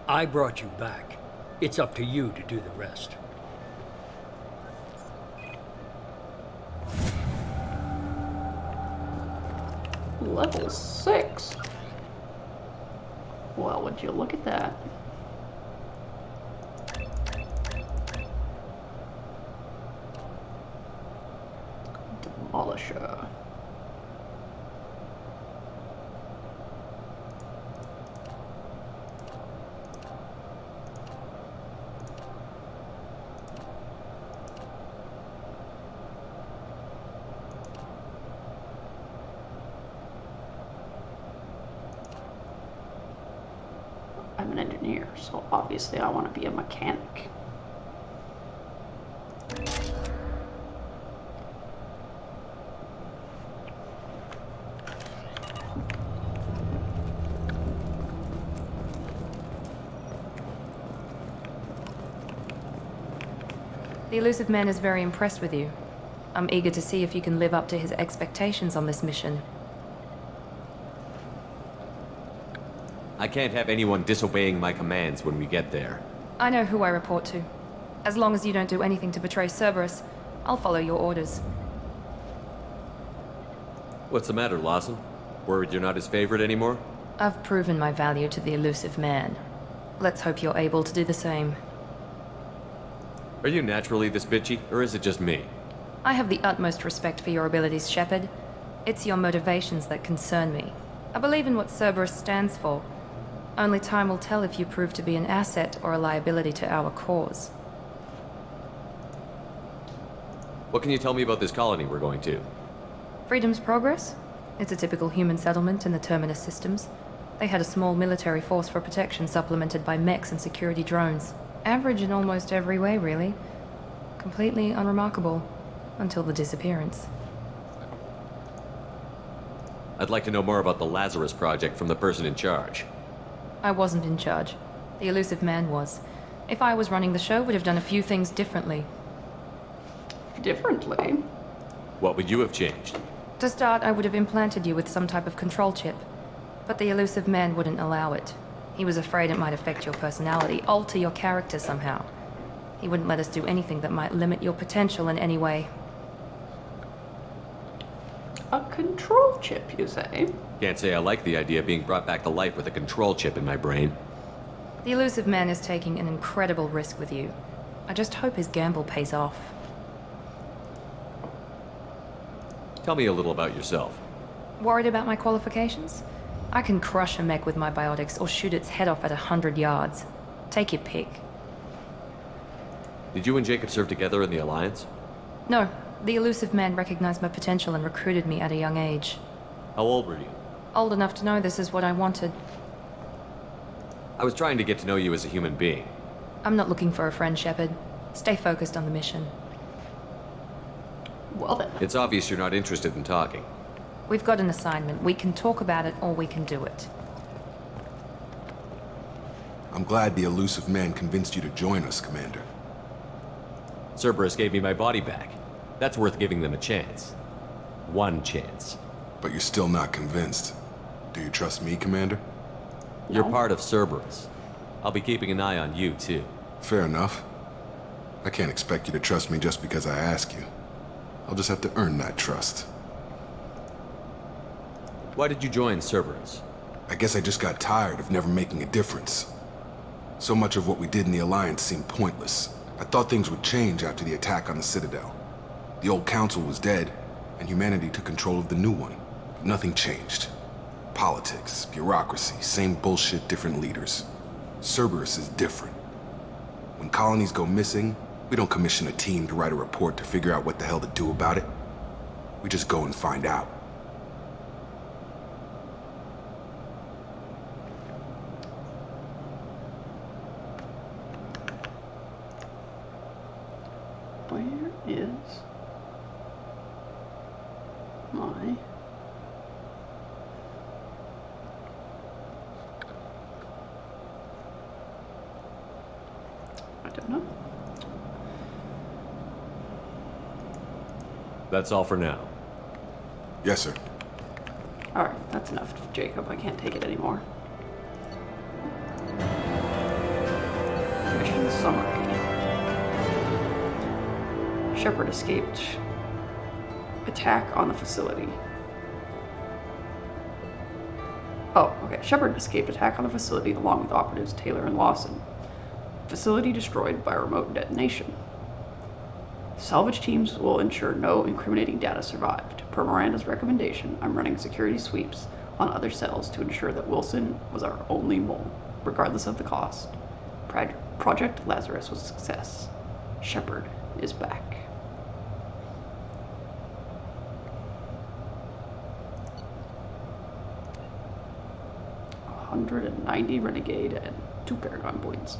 I brought you back. It's up to you to do the rest. Level 6. Well, would you look at that? Demolisher. I'm an engineer, so obviously I want to be a mechanic. The elusive man is very impressed with you. I'm eager to see if you can live up to his expectations on this mission. I can't have anyone disobeying my commands when we get there. I know who I report to. As long as you don't do anything to betray Cerberus, I'll follow your orders. What's the matter, Lawson? Worried you're not his favorite anymore? I've proven my value to the elusive man. Let's hope you're able to do the same. Are you naturally this bitchy, or is it just me? I have the utmost respect for your abilities, Shepard. It's your motivations that concern me. I believe in what Cerberus stands for. Only time will tell if you prove to be an asset or a liability to our cause. What can you tell me about this colony we're going to? Freedom's Progress? It's a typical human settlement in the Terminus systems. They had a small military force for protection supplemented by mechs and security drones. Average in almost every way, really. Completely unremarkable. Until the disappearance. I'd like to know more about the Lazarus Project from the person in charge. I wasn't in charge. The elusive man was. If I was running the show, would have done a few things differently. Differently? What would you have changed? To start, I would have implanted you with some type of control chip. But the elusive man wouldn't allow it. He was afraid it might affect your personality, alter your character somehow. He wouldn't let us do anything that might limit your potential in any way. A control chip, you say? Can't say I like the idea of being brought back to life with a control chip in my brain. The elusive man is taking an incredible risk with you. I just hope his gamble pays off. Tell me a little about yourself. Worried about my qualifications? I can crush a mech with my biotics or shoot its head off at 100 yards. Take your pick. Did you and Jacob serve together in the Alliance? No, the elusive man recognized my potential and recruited me at a young age. How old were you? Old enough to know this is what I wanted. I was trying to get to know you as a human being. I'm not looking for a friend, Shepard. Stay focused on the mission. Well then. It's obvious you're not interested in talking. We've got an assignment. We can talk about it or we can do it. I'm glad the elusive man convinced you to join us, Commander. Cerberus gave me my body back. That's worth giving them a chance. One chance. But you're still not convinced. Do you trust me, Commander? You're part of Cerberus. I'll be keeping an eye on you, too. Fair enough. I can't expect you to trust me just because I ask you. I'll just have to earn that trust. Why did you join Cerberus? I guess I just got tired of never making a difference. So much of what we did in the Alliance seemed pointless. I thought things would change after the attack on the Citadel. The old council was dead, and humanity took control of the new one. But nothing changed. Politics, bureaucracy, same bullshit, different leaders. Cerberus is different. When colonies go missing, we don't commission a team to write a report to figure out what the hell to do about it. We just go and find out. Where is my... I don't know. That's all for now. Yes, sir. Alright, that's enough, Jacob. I can't take it anymore. Mission summary. Shepard escaped attack on the facility. Oh, okay. Shepard escaped attack on the facility along with operatives Taylor and Lawson. Facility destroyed by remote detonation. Salvage teams will ensure no incriminating data survived. Per Miranda's recommendation, I'm running security sweeps on other cells to ensure that Wilson was our only mole, regardless of the cost. Project Lazarus was a success. Shepard is back. $190 Renegade and 2 Paragon points.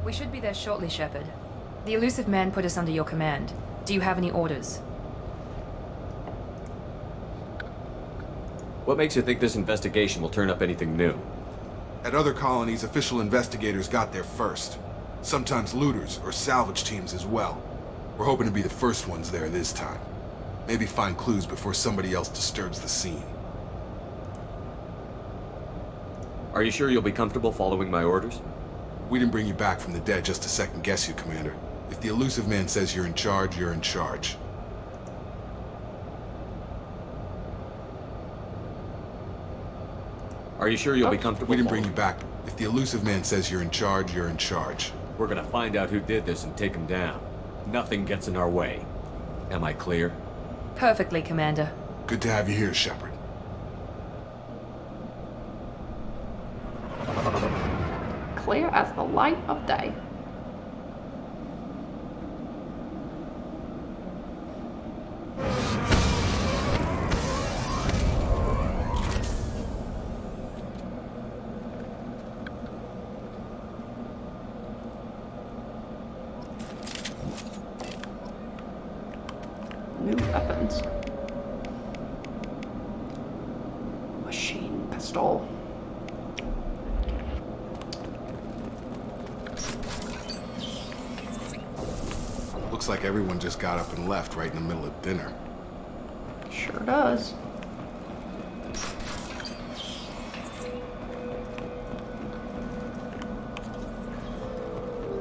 We should be there shortly, Shepard. The elusive man put us under your command. Do you have any orders? What makes you think this investigation will turn up anything new? At other colonies, official investigators got there first. Sometimes looters or salvage teams as well. We're hoping to be the first ones there this time. Maybe find clues before somebody else disturbs the scene. Are you sure you'll be comfortable following my orders? We didn't bring you back from the dead just to second guess you, Commander. If the elusive man says you're in charge, you're in charge. Are you sure you'll be comfortable? We didn't bring you back. If the elusive man says you're in charge, you're in charge. We're gonna find out who did this and take him down. Nothing gets in our way. Am I clear? Perfectly, Commander. Good to have you here, Shepard. Clear as the light of day. New weapons. Machine pistol. Looks like everyone just got up and left right in the middle of dinner. Sure does.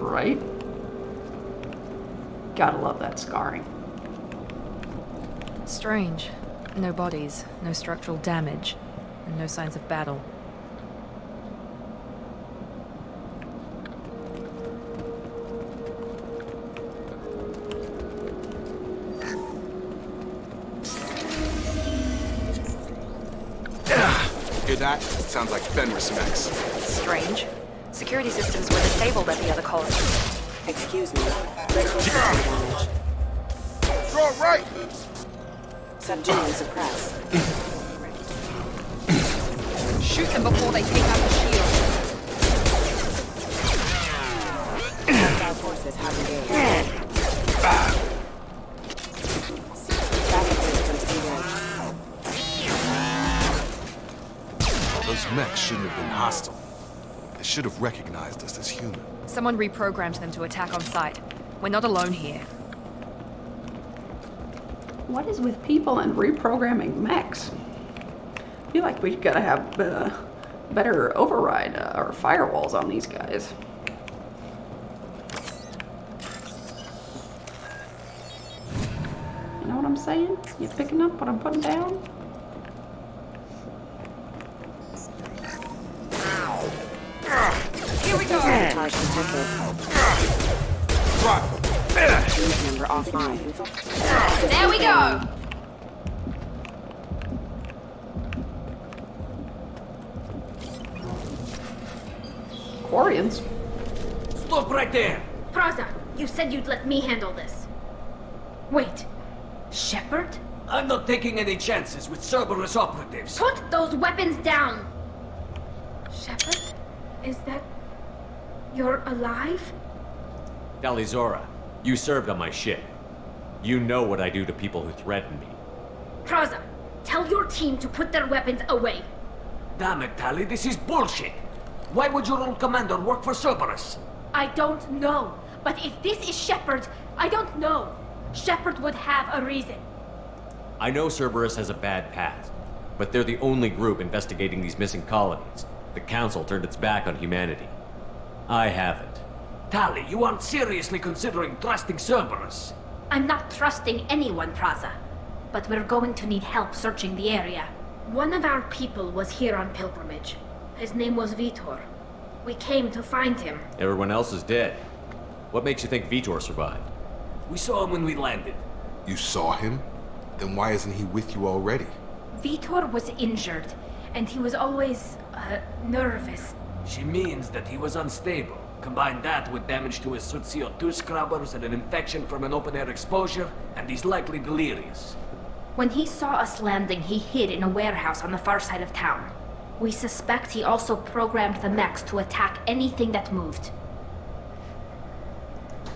Right? Gotta love that scarring. Strange. No bodies, no structural damage, and no signs of battle. Hear that? Sounds like Fenris mechs. Strange. Security systems were disabled at the other colony. Excuse me. Damage. Throw it right! Subdue and suppress. Shoot them before they take out the shield. Hostile forces have engaged. Backup systems engaged. Those mechs shouldn't have been hostile. They should have recognized us as human. Someone reprogrammed them to attack on sight. We're not alone here. What is with people and reprogramming mechs? I feel like we gotta have better override or firewalls on these guys. You know what I'm saying? You picking up what I'm putting down? Here we go! Sabotage detected. Right. Team member offline. There we go! Quarians? Stop right there! Praza, you said you'd let me handle this. Wait, Shepard? I'm not taking any chances with Cerberus operatives. Put those weapons down! Shepard? Is that... you're alive? Talizora, you served on my ship. You know what I do to people who threaten me. Praza, tell your team to put their weapons away. Damn it, Tali, this is bullshit! Why would your old commander work for Cerberus? I don't know. But if this is Shepard, I don't know. Shepard would have a reason. I know Cerberus has a bad past, but they're the only group investigating these missing colonies. The Council turned its back on humanity. I haven't. Tali, you aren't seriously considering trusting Cerberus. I'm not trusting anyone, Praza. But we're going to need help searching the area. One of our people was here on pilgrimage. His name was Vitor. We came to find him. Everyone else is dead. What makes you think Vitor survived? We saw him when we landed. You saw him? Then why isn't he with you already? Vitor was injured, and he was always, nervous. She means that he was unstable. Combine that with damage to his suit CO2 scrubbers and an infection from an open-air exposure, and he's likely delirious. When he saw us landing, he hid in a warehouse on the far side of town. We suspect he also programmed the mechs to attack anything that moved.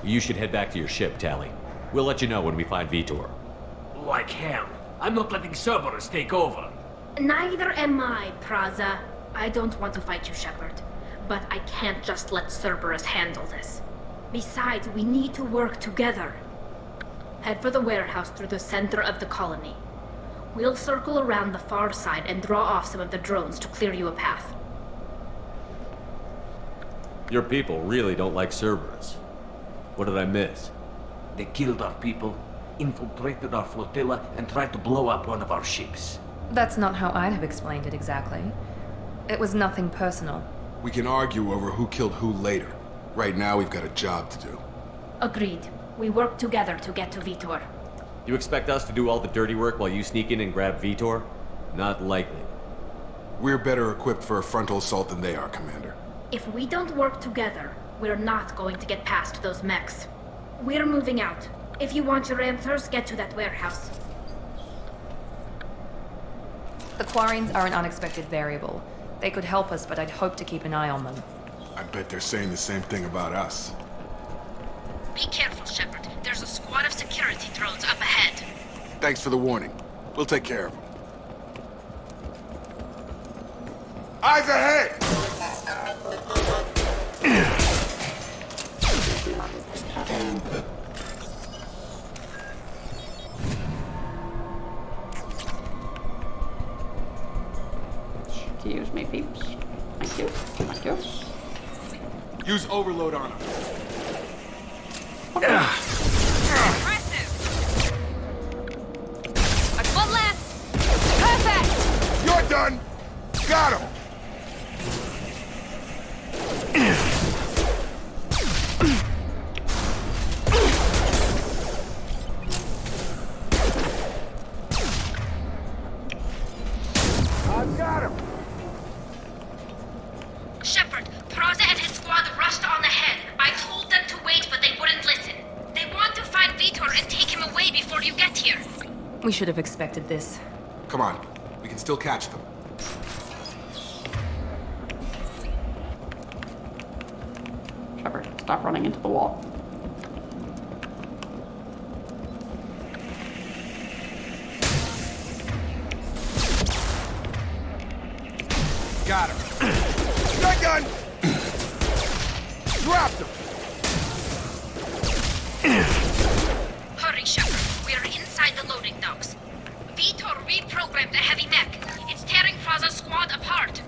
You should head back to your ship, Tali. We'll let you know when we find Vitor. Like hell. I'm not letting Cerberus take over. Neither am I, Praza. I don't want to fight you, Shepard. But I can't just let Cerberus handle this. Besides, we need to work together. Head for the warehouse through the center of the colony. We'll circle around the far side and draw off some of the drones to clear you a path. Your people really don't like Cerberus. What did I miss? They killed our people, infiltrated our flotilla, and tried to blow up one of our ships. That's not how I'd have explained it exactly. It was nothing personal. We can argue over who killed who later. Right now, we've got a job to do. Agreed. We work together to get to Vitor. You expect us to do all the dirty work while you sneak in and grab Vitor? Not likely. We're better equipped for a frontal assault than they are, Commander. If we don't work together, we're not going to get past those mechs. We're moving out. If you want your answers, get to that warehouse. The Quarians are an unexpected variable. They could help us, but I'd hope to keep an eye on them. I bet they're saying the same thing about us. Be careful, Shepard. There's a squad of security drones up ahead. Thanks for the warning. We'll take care of them. Eyes ahead! Excuse me, peeps. Thank you. Thank you. Use overload on them. Impressive! One less! Perfect! You're done! Got him! I got him! Shepard, Praza and his squad rushed on ahead. I told them to wait, but they wouldn't listen. They want to find Vitor and take him away before you get here. We should have expected this. Come on. We can still catch them. Shepard, stop running into the wall. Got him. Shotgun! Dropped him! Hurry, Shepard. We're inside the loading docks. Vitor reprogrammed the heavy mech. It's tearing Praza's squad apart.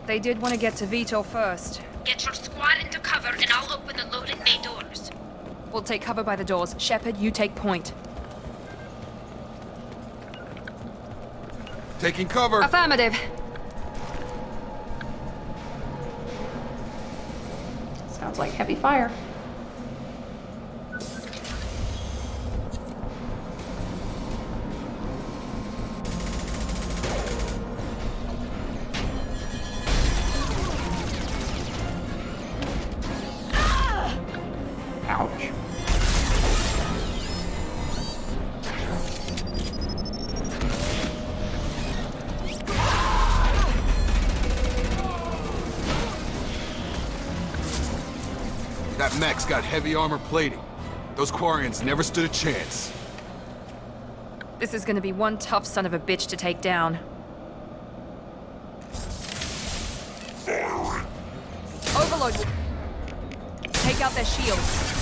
They did want to get to Vitor first. Get your squad into cover and I'll open the loading bay doors. We'll take cover by the doors. Shepard, you take point. Taking cover. Affirmative. Sounds like heavy fire. Ouch. That mech's got heavy armor plating. Those Quarians never stood a chance. This is gonna be one tough son of a bitch to take down. Overload will take out their shields.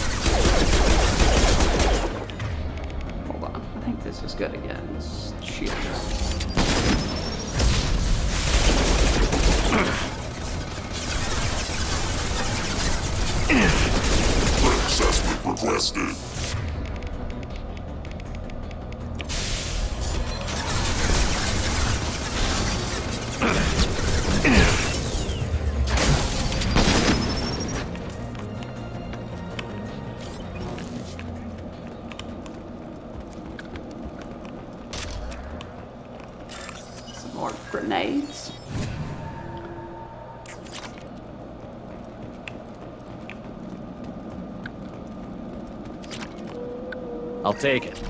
Hold on. I think this is good again. This shield. Assessment requested. Some more grenades. I'll take it.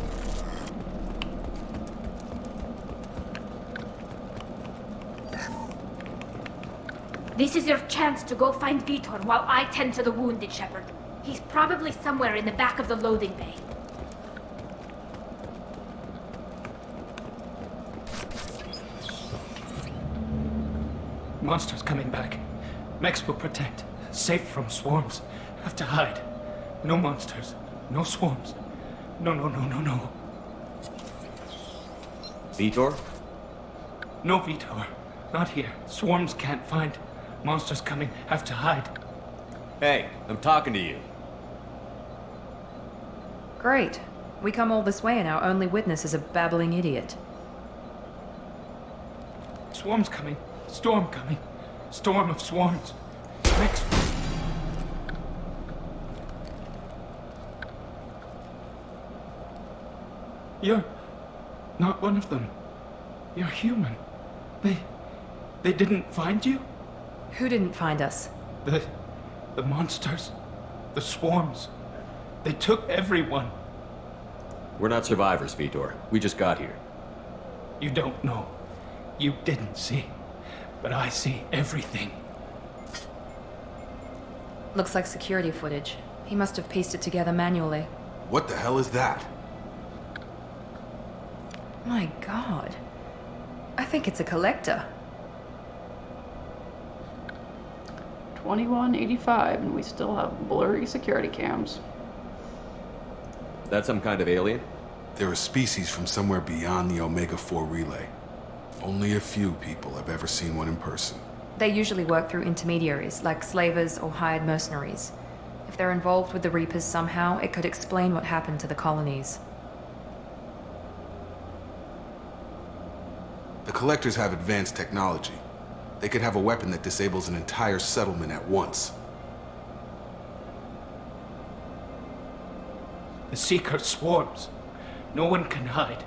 This is your chance to go find Vitor while I tend to the wounded, Shepard. He's probably somewhere in the back of the loading bay. Monsters coming back. Mechs will protect. Safe from swarms. Have to hide. No monsters. No swarms. No. Vitor? No Vitor. Not here. Swarms can't find. Monsters coming. Have to hide. Hey, I'm talking to you. Great. We come all this way and our only witness is a babbling idiot. Swarms coming. Storm coming. Storm of swarms. Mechs. You're not one of them. You're human. They didn't find you? Who didn't find us? The monsters. The swarms. They took everyone. We're not survivors, Vitor. We just got here. You don't know. You didn't see. But I see everything. Looks like security footage. He must have pieced it together manually. What the hell is that? My god. I think it's a collector. 2185, and we still have blurry security cams. Is that some kind of alien? They're a species from somewhere beyond the Omega-4 relay. Only a few people have ever seen one in person. They usually work through intermediaries, like slavers or hired mercenaries. If they're involved with the Reapers somehow, it could explain what happened to the colonies. The Collectors have advanced technology. They could have a weapon that disables an entire settlement at once. The Seeker swarms. No one can hide.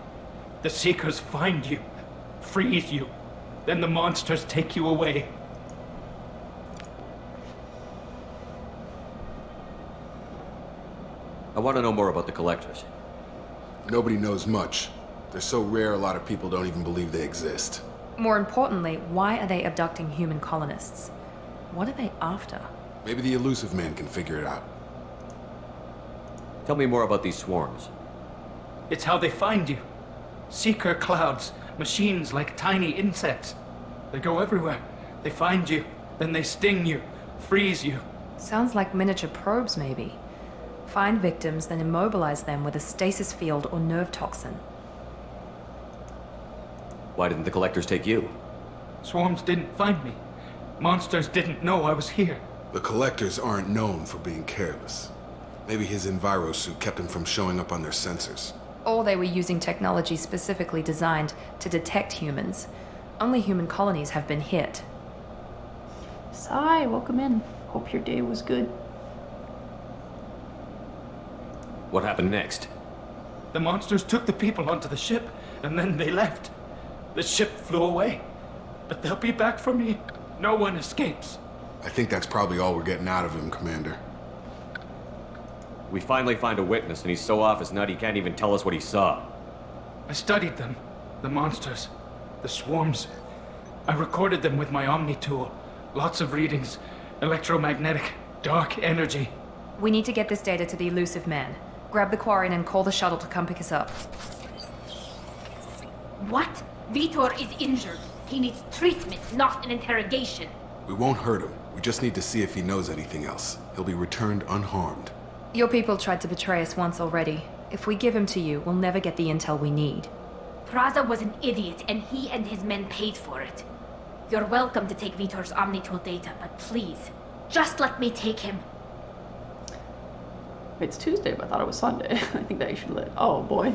The Seekers find you, freeze you, then the monsters take you away. I want to know more about the Collectors. Nobody knows much. They're so rare, a lot of people don't even believe they exist. More importantly, why are they abducting human colonists? What are they after? Maybe the elusive man can figure it out. Tell me more about these swarms. It's how they find you. Seeker clouds, machines like tiny insects. They go everywhere. They find you, then they sting you, freeze you. Sounds like miniature probes, maybe. Find victims, then immobilize them with a stasis field or nerve toxin. Why didn't the Collectors take you? Swarms didn't find me. Monsters didn't know I was here. The Collectors aren't known for being careless. Maybe his enviro suit kept him from showing up on their sensors. Or they were using technology specifically designed to detect humans. Only human colonies have been hit. Sai, welcome in. Hope your day was good. What happened next? The monsters took the people onto the ship, and then they left. The ship flew away. But they'll be back for me. No one escapes. I think that's probably all we're getting out of him, Commander. We finally find a witness, and he's so off his nut he can't even tell us what he saw. I studied them. The monsters. The swarms. I recorded them with my Omni tool. Lots of readings. Electromagnetic. Dark energy. We need to get this data to the elusive man. Grab the Quarian and call the shuttle to come pick us up. What? Vitor is injured. He needs treatment, not an interrogation. We won't hurt him. We just need to see if he knows anything else. He'll be returned unharmed. Your people tried to betray us once already. If we give him to you, we'll never get the intel we need. Praza was an idiot, and he and his men paid for it. You're welcome to take Vitor's Omnitool data, but please, just let me take him. It's Tuesday, but I thought it was Sunday. I think that you should let. Oh boy.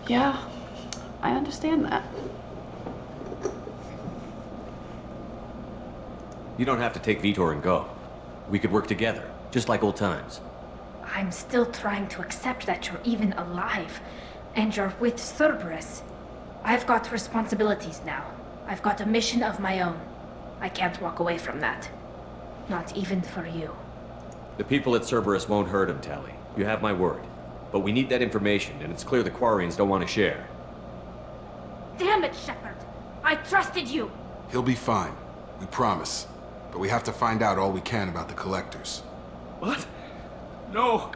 Yeah, I understand that. You don't have to take Vitor and go. We could work together, just like old times. I'm still trying to accept that you're even alive, and you're with Cerberus. I've got responsibilities now. I've got a mission of my own. I can't walk away from that. Not even for you. The people at Cerberus won't hurt him, Tali. You have my word. But we need that information, and it's clear the Quarians don't want to share. Damn it, Shepard! I trusted you! He'll be fine. We promise. But we have to find out all we can about the Collectors. What? No,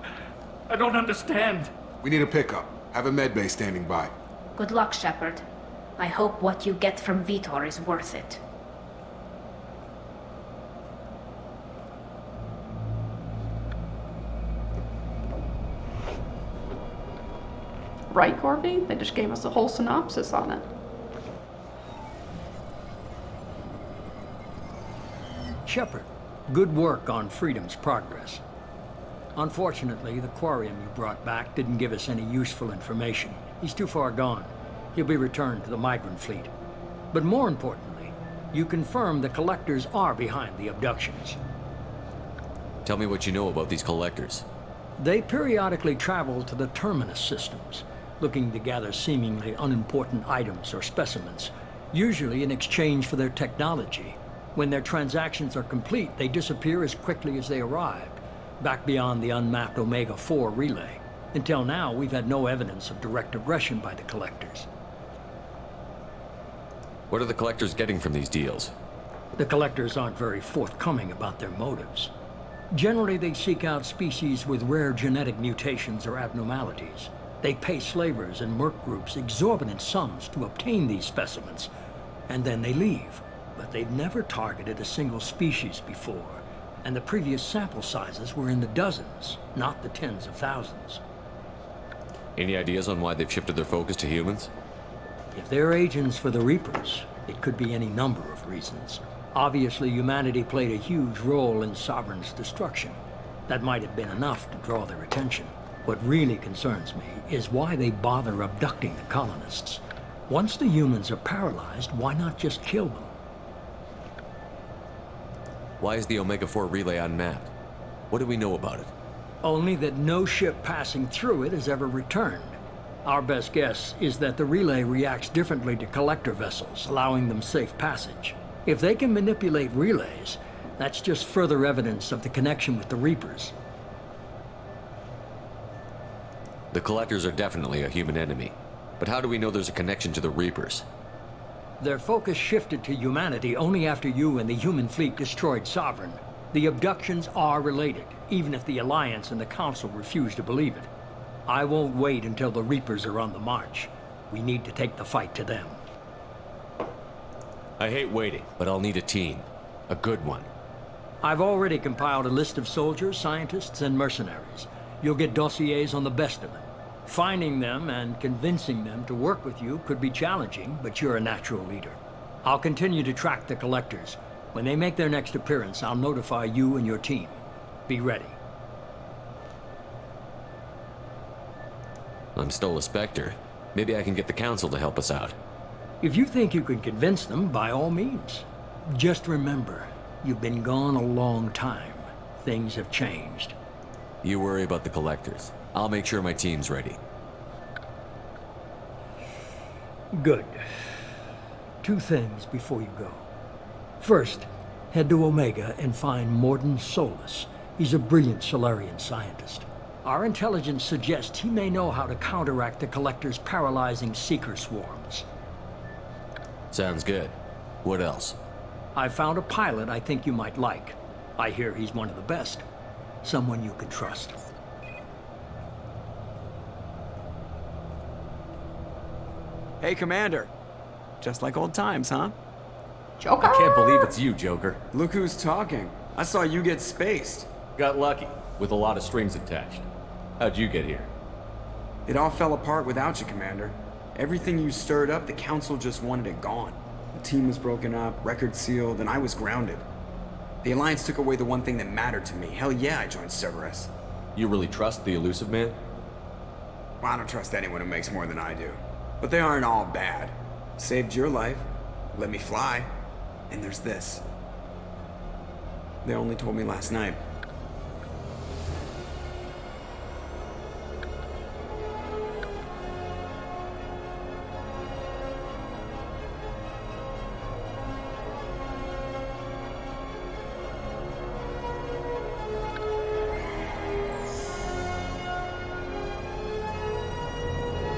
I don't understand. We need a pickup. Have a medbay standing by. Good luck, Shepard. I hope what you get from Vitor is worth it. Right, Corby? They just gave us a whole synopsis on it. Shepard, good work on Freedom's progress. Unfortunately, the Quarian you brought back didn't give us any useful information. He's too far gone. He'll be returned to the migrant fleet. But more importantly, you confirmed the Collectors are behind the abductions. Tell me what you know about these Collectors. They periodically travel to the Terminus systems, looking to gather seemingly unimportant items or specimens, usually in exchange for their technology. When their transactions are complete, they disappear as quickly as they arrived, back beyond the unmapped Omega-4 relay. Until now, we've had no evidence of direct aggression by the Collectors. What are the Collectors getting from these deals? The Collectors aren't very forthcoming about their motives. Generally, they seek out species with rare genetic mutations or abnormalities. They pay slavers and merc groups exorbitant sums to obtain these specimens, and then they leave. But they've never targeted a single species before, and the previous sample sizes were in the dozens, not the tens of thousands. Any ideas on why they've shifted their focus to humans? If they're agents for the Reapers, it could be any number of reasons. Obviously, humanity played a huge role in Sovereign's destruction. That might have been enough to draw their attention. What really concerns me is why they bother abducting the colonists. Once the humans are paralyzed, why not just kill them? Why is the Omega-4 relay unmapped? What do we know about it? Only that no ship passing through it has ever returned. Our best guess is that the relay reacts differently to collector vessels, allowing them safe passage. If they can manipulate relays, that's just further evidence of the connection with the Reapers. The Collectors are definitely a human enemy. But how do we know there's a connection to the Reapers? Their focus shifted to humanity only after you and the human fleet destroyed Sovereign. The abductions are related, even if the Alliance and the Council refuse to believe it. I won't wait until the Reapers are on the march. We need to take the fight to them. I hate waiting, but I'll need a team. A good one. I've already compiled a list of soldiers, scientists, and mercenaries. You'll get dossiers on the best of them. Finding them and convincing them to work with you could be challenging, but you're a natural leader. I'll continue to track the Collectors. When they make their next appearance, I'll notify you and your team. Be ready. I'm still a Spectre. Maybe I can get the Council to help us out. If you think you can convince them, by all means. Just remember, you've been gone a long time. Things have changed. You worry about the Collectors. I'll make sure my team's ready. Good. 2 things before you go. First, head to Omega and find Morden Solus. He's a brilliant Solarian scientist. Our intelligence suggests he may know how to counteract the Collector's paralyzing Seeker swarms. Sounds good. What else? I found a pilot I think you might like. I hear he's one of the best. Someone you can trust. Hey, Commander. Just like old times, huh? Joker? I can't believe it's you, Joker. Look who's talking. I saw you get spaced. Got lucky, with a lot of strings attached. How'd you get here? It all fell apart without you, Commander. Everything you stirred up, the Council just wanted it gone. The team was broken up, record sealed, and I was grounded. The Alliance took away the one thing that mattered to me. Hell yeah, I joined Cerberus. You really trust the Elusive Man? Well, I don't trust anyone who makes more than I do. But they aren't all bad. Saved your life, let me fly, and there's this. They only told me last night.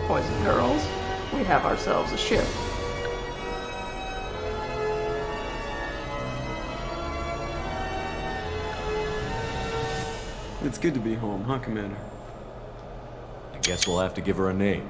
Boys and girls, we have ourselves a ship. It's good to be home, huh, Commander? I guess we'll have to give her a name.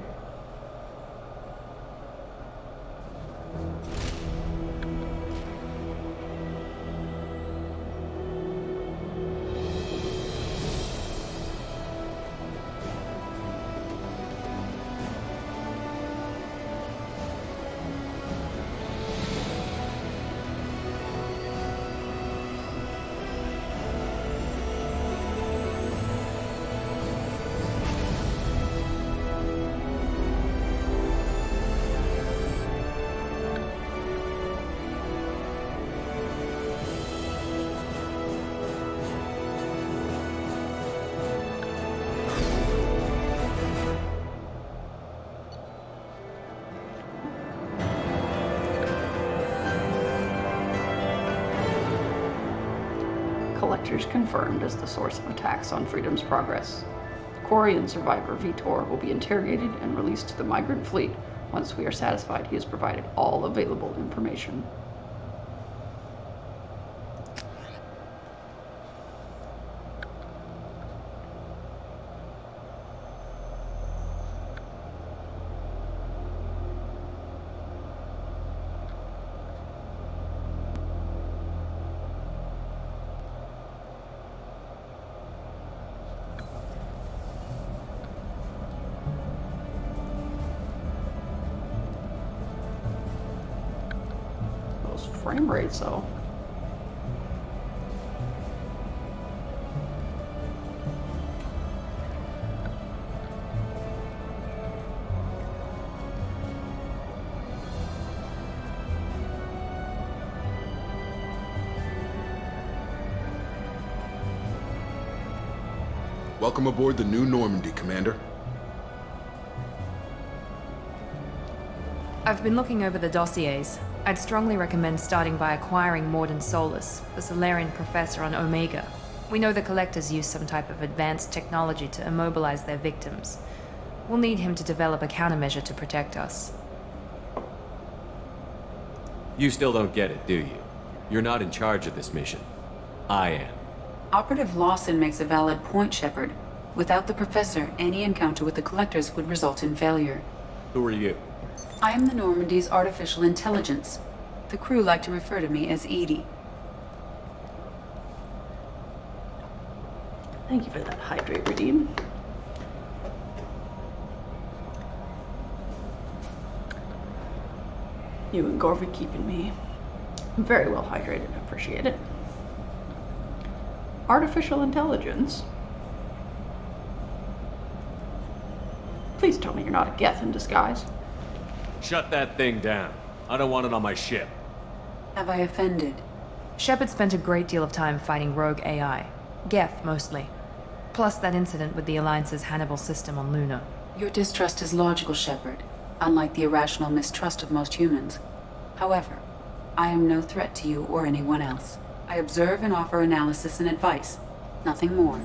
collectors confirmed as the source of attacks on Freedom's progress. Quarian survivor Vitor will be interrogated and released to the migrant fleet once we are satisfied he has provided all available information. Frame rates, though. Welcome aboard the new Normandy, Commander. I've been looking over the dossiers. I'd strongly recommend starting by acquiring Morden Solus, the Solarian professor on Omega. We know the Collectors use some type of advanced technology to immobilize their victims. We'll need him to develop a countermeasure to protect us. You still don't get it, do you? You're not in charge of this mission. I am. Operative Lawson makes a valid point, Shepard. Without the Professor, any encounter with the Collectors would result in failure. Who are you? I am the Normandy's artificial intelligence. The crew like to refer to me as Edie. Thank you for that hydrate redeem. You and Gorvy keeping me very well hydrated. I appreciate it. Artificial intelligence? Please tell me you're not a Geth in disguise. Shut that thing down. I don't want it on my ship. Have I offended? Shepard spent a great deal of time fighting rogue AI. Geth, mostly. Plus that incident with the Alliance's Hannibal system on Luna. Your distrust is logical, Shepard, unlike the irrational mistrust of most humans. However, I am no threat to you or anyone else. I observe and offer analysis and advice. Nothing more.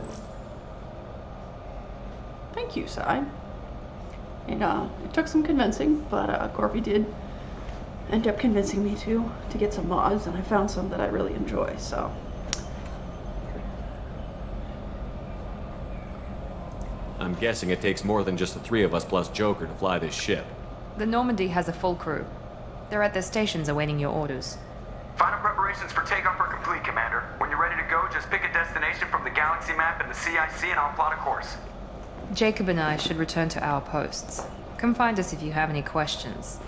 Thank you, Sai. It took some convincing, but Gorvy did end up convincing me to get some mods, and I found some that I really enjoy, so. I'm guessing it takes more than just the three of us plus Joker to fly this ship. The Normandy has a full crew. They're at their stations awaiting your orders. Final preparations for takeoff are complete, Commander. When you're ready to go, just pick a destination from the galaxy map and the CIC and I'll plot a course. Jacob and I should return to our posts. Come find us if you have any questions.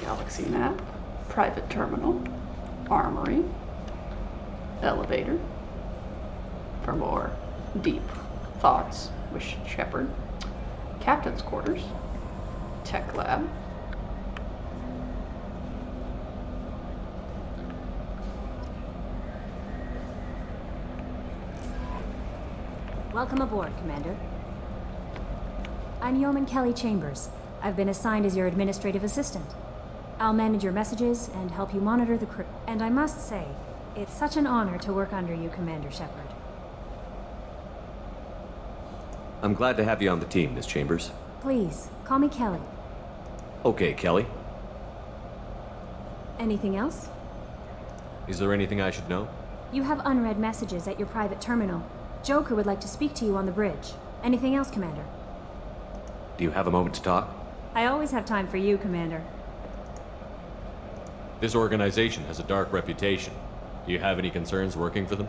Galaxy map, private terminal, armory, elevator. For more deep thoughts, wish Shepard. Captain's quarters, tech lab. Welcome aboard, Commander. I'm Yeoman Kelly Chambers. I've been assigned as your administrative assistant. I'll manage your messages and help you monitor the crew. And I must say, it's such an honor to work under you, Commander Shepard. I'm glad to have you on the team, Miss Chambers. Please, call me Kelly. Okay, Kelly. Anything else? Is there anything I should know? You have unread messages at your private terminal. Joker would like to speak to you on the bridge. Anything else, Commander? Do you have a moment to talk? I always have time for you, Commander. This organization has a dark reputation. Do you have any concerns working for them?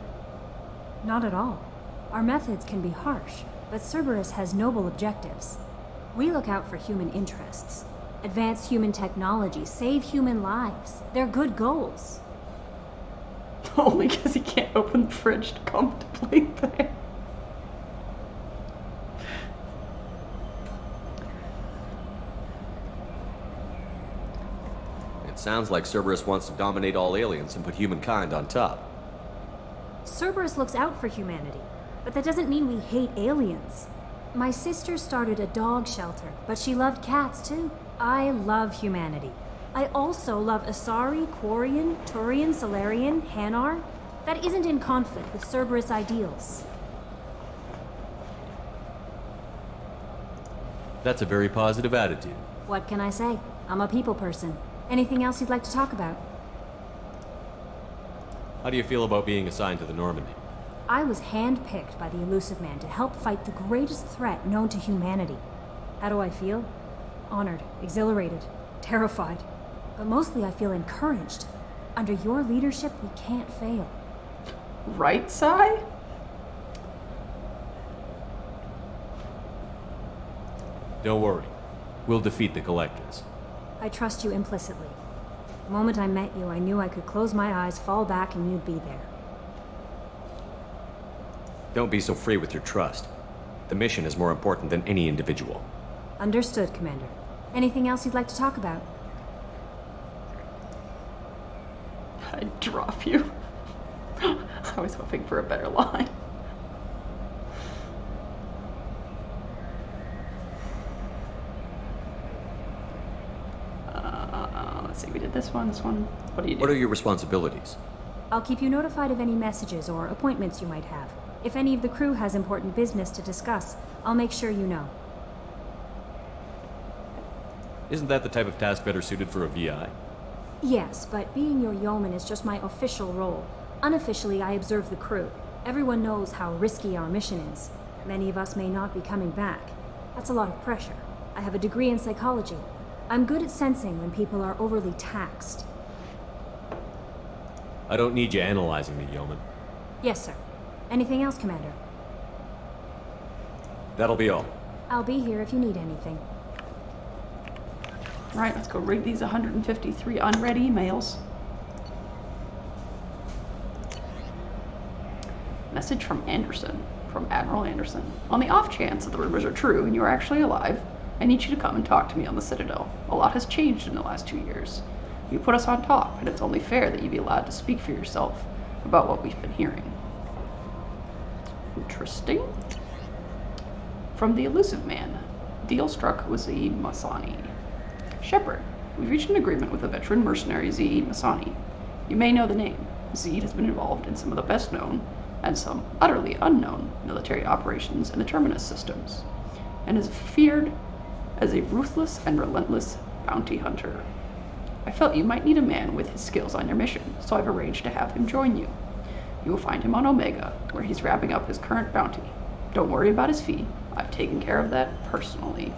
Not at all. Our methods can be harsh, but Cerberus has noble objectives. We look out for human interests. Advance human technology, save human lives. They're good goals. Only because he can't open the fridge to contemplate there. It sounds like Cerberus wants to dominate all aliens and put humankind on top. Cerberus looks out for humanity, but that doesn't mean we hate aliens. My sister started a dog shelter, but she loved cats too. I love humanity. I also love Asari, Quarian, Turian, Solarian, Hanar. That isn't in conflict with Cerberus ideals. That's a very positive attitude. What can I say? I'm a people person. Anything else you'd like to talk about? How do you feel about being assigned to the Normandy? I was handpicked by the Elusive Man to help fight the greatest threat known to humanity. How do I feel? Honored, exhilarated, terrified. But mostly I feel encouraged. Under your leadership, we can't fail. Right, Sai? Don't worry. We'll defeat the Collectors. I trust you implicitly. The moment I met you, I knew I could close my eyes, fall back, and you'd be there. Don't be so free with your trust. The mission is more important than any individual. Understood, Commander. Anything else you'd like to talk about? I'd drop you. I was hoping for a better line. Let's see, we did this one. What do you do? What are your responsibilities? I'll keep you notified of any messages or appointments you might have. If any of the crew has important business to discuss, I'll make sure you know. Isn't that the type of task better suited for a VI? Yes, but being your yeoman is just my official role. Unofficially, I observe the crew. Everyone knows how risky our mission is. Many of us may not be coming back. That's a lot of pressure. I have a degree in psychology. I'm good at sensing when people are overly taxed. I don't need you analyzing me, yeoman. Yes, sir. Anything else, Commander? That'll be all. I'll be here if you need anything. Alright, let's go read these 153 unread emails. Message from Anderson, from Admiral Anderson. On the off chance that the rumors are true and you are actually alive, I need you to come and talk to me on the Citadel. A lot has changed in the last 2 years. You put us on top, and it's only fair that you be allowed to speak for yourself about what we've been hearing. Interesting. From the Elusive Man. Deal struck with Zaid Masani. Shepard, we've reached an agreement with the veteran mercenary Zaid Masani. You may know the name. Zaid has been involved in some of the best known, and some utterly unknown, military operations in the Terminus systems, and is feared as a ruthless and relentless bounty hunter. I felt you might need a man with his skills on your mission, so I've arranged to have him join you. You will find him on Omega, where he's wrapping up his current bounty. Don't worry about his fee. I've taken care of that personally.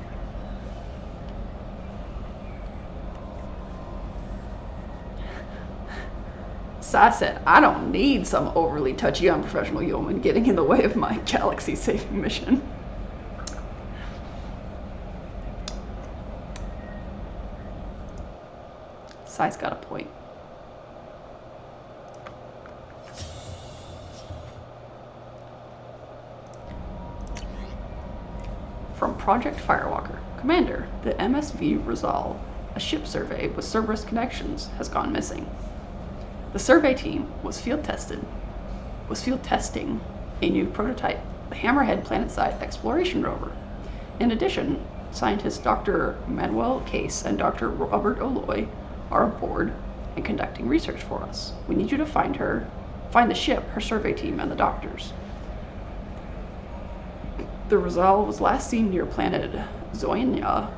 Sai said, I don't need some overly touchy, unprofessional yeoman getting in the way of my galaxy-saving mission. Sai's got a point. From Project Firewalker. Commander, the MSV Rizal, a ship survey with Cerberus connections, has gone missing. The survey team was field testing a new prototype, the Hammerhead Planetside Exploration Rover. In addition, scientists Dr. Manuel Case and Dr. Robert Oloy are aboard and conducting research for us. We need you to find the ship, her survey team, and the doctors. The Rizal was last seen near planet Zoynia.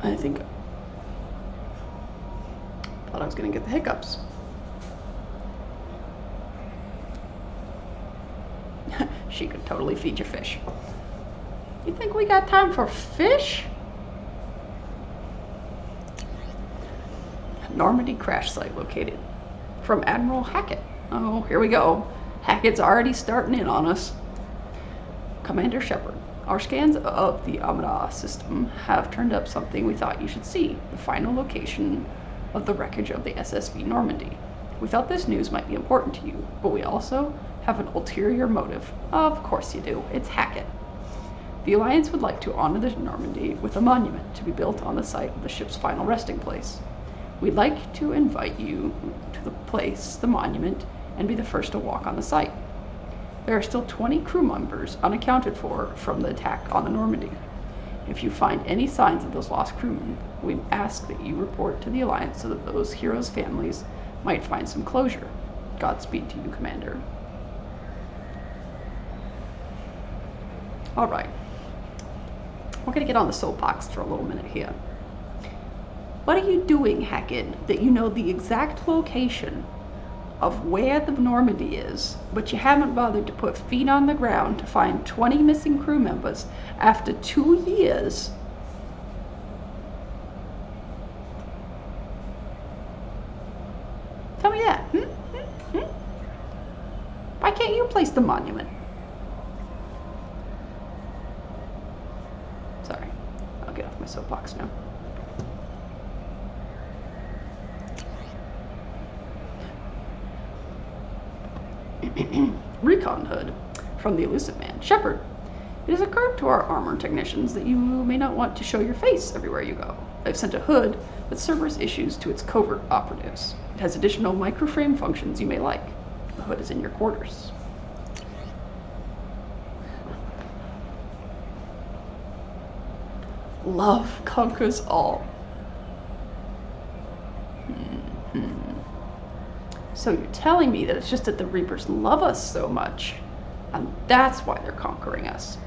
I think... thought I was gonna get the hiccups. She could totally feed your fish. You think we got time for fish? Normandy crash site located. From Admiral Hackett. Oh, here we go. Hackett's already starting in on us. Commander Shepard, our scans of the Amada system have turned up something we thought you should see. The final location of the wreckage of the SSV Normandy. We felt this news might be important to you, but we also have an ulterior motive. Of course you do. It's Hackett. The Alliance would like to honor the Normandy with a monument to be built on the site of the ship's final resting place. We'd like to invite you to the monument, and be the first to walk on the site. There are still 20 crew members unaccounted for from the attack on the Normandy. If you find any signs of those lost crewmen, we ask that you report to the Alliance so that those heroes' families might find some closure. Godspeed to you, Commander. Alright. We're gonna get on the soapbox for a little minute here. What are you doing, Hackett, that you know the exact location of where the Normandy is, but you haven't bothered to put feet on the ground to find 20 missing crew members after 2 years? Tell me that. Why can't you place the monument? Sorry, I'll get off my soapbox now. Recon hood from the elusive man, Shepard. It has occurred to our armor technicians that you may not want to show your face everywhere you go. I've sent a hood that Cerberus issues to its covert operatives. It has additional microframe functions you may like. The hood is in your quarters. Love conquers all. So you're telling me that it's just that the Reapers love us so much, and that's why they're conquering us.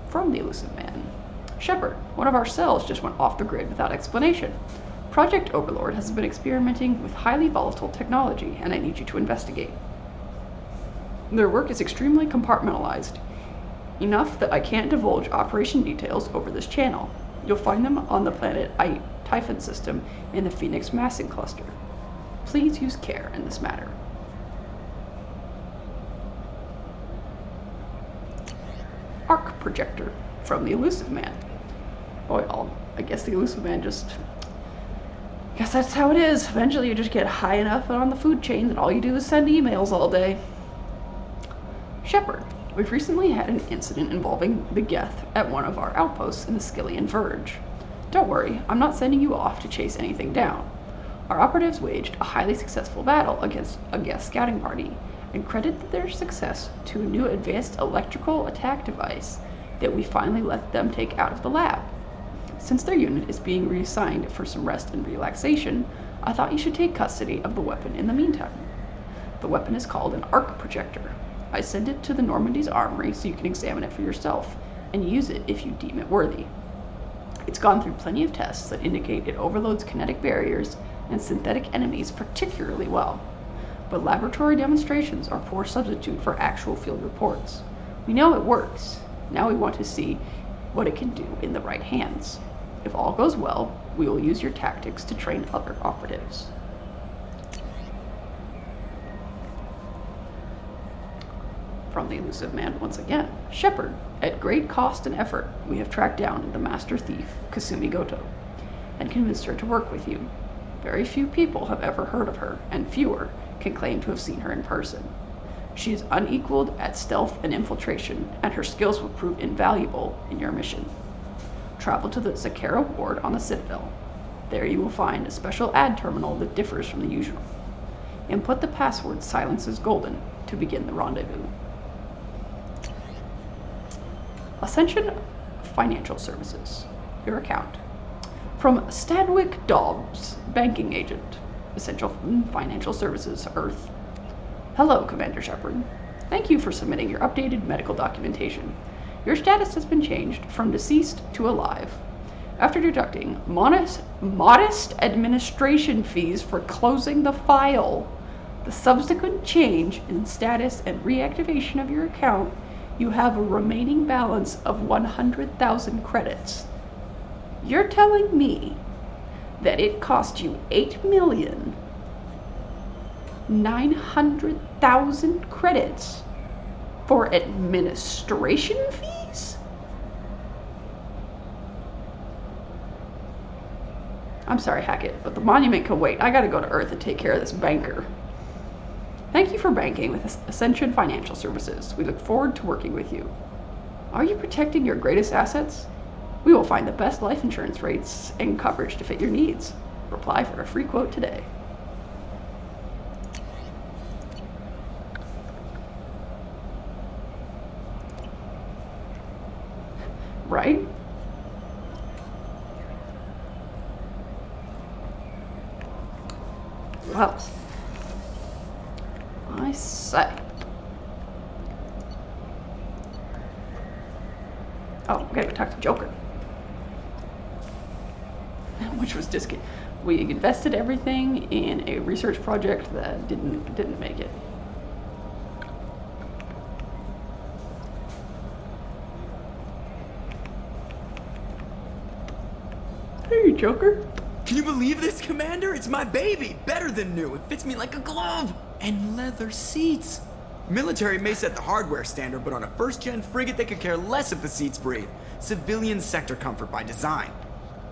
From the elusive man, Shepard, one of our cells just went off the grid without explanation. Project Overlord has been experimenting with highly volatile technology, and I need you to investigate. Their work is extremely compartmentalized, enough that I can't divulge operation details over this channel. You'll find them on the planet Typhon system in the Phoenix massing cluster. Please use care in this matter. Arc projector from the elusive man. Boy, I guess the elusive man I guess that's how it is. Eventually you just get high enough on the food chain that all you do is send emails all day. Shepard. We've recently had an incident involving the Geth at one of our outposts in the Skillian Verge. Don't worry, I'm not sending you off to chase anything down. Our operatives waged a highly successful battle against a Geth scouting party, and credited their success to a new advanced electrical attack device that we finally let them take out of the lab. Since their unit is being reassigned for some rest and relaxation, I thought you should take custody of the weapon in the meantime. The weapon is called an arc projector. I send it to the Normandy's armory so you can examine it for yourself, and use it if you deem it worthy. It's gone through plenty of tests that indicate it overloads kinetic barriers and synthetic enemies particularly well. But laboratory demonstrations are a poor substitute for actual field reports. We know it works. Now we want to see what it can do in the right hands. If all goes well, we will use your tactics to train other operatives. From the elusive man once again, Shepard. At great cost and effort, we have tracked down the master thief, Kasumi Goto, and convinced her to work with you. Very few people have ever heard of her, and fewer can claim to have seen her in person. She is unequaled at stealth and infiltration, and her skills will prove invaluable in your mission. Travel to the Zakera ward on the Citadel. There you will find a special ad terminal that differs from the usual. Input the password Silence is Golden to begin the rendezvous. Ascension Financial Services. Your account. From Stadwick Dobbs, banking agent. Essential Financial Services, Earth. Hello, Commander Shepard. Thank you for submitting your updated medical documentation. Your status has been changed from deceased to alive. After deducting modest administration fees for closing the file, the subsequent change in status and reactivation of your account, you have a remaining balance of 100,000 credits. You're telling me that it cost you 8,900,000 credits for administration fees? I'm sorry, Hackett, but the monument can wait. I gotta go to Earth and take care of this banker. Thank you for banking with Ascension Financial Services. We look forward to working with you. Are you protecting your greatest assets? We will find the best life insurance rates and coverage to fit your needs. Apply for a free quote today. Well, I say. Oh, we gotta go talk to Joker. Which was we invested everything in a research project that didn't make it. Hey, Joker. Can you believe this, Commander? It's my baby! Better than new. It fits me like a glove! And leather seats! Military may set the hardware standard, but on a first-gen frigate, they could care less if the seats breathe. Civilian sector comfort by design.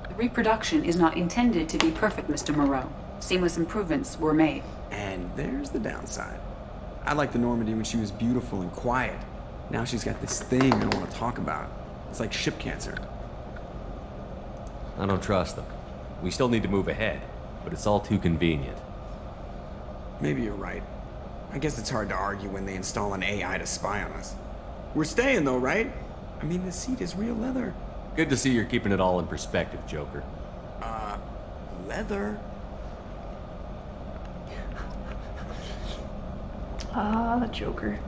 The reproduction is not intended to be perfect, Mr. Moreau. Seamless improvements were made. And there's the downside. I liked the Normandy when she was beautiful and quiet. Now she's got this thing I don't want to talk about. It's like ship cancer. I don't trust them. We still need to move ahead, but it's all too convenient. Maybe you're right. I guess it's hard to argue when they install an AI to spy on us. We're staying though, right? I mean, the seat is real leather. Good to see you're keeping it all in perspective, Joker. Leather? Ah, the Joker.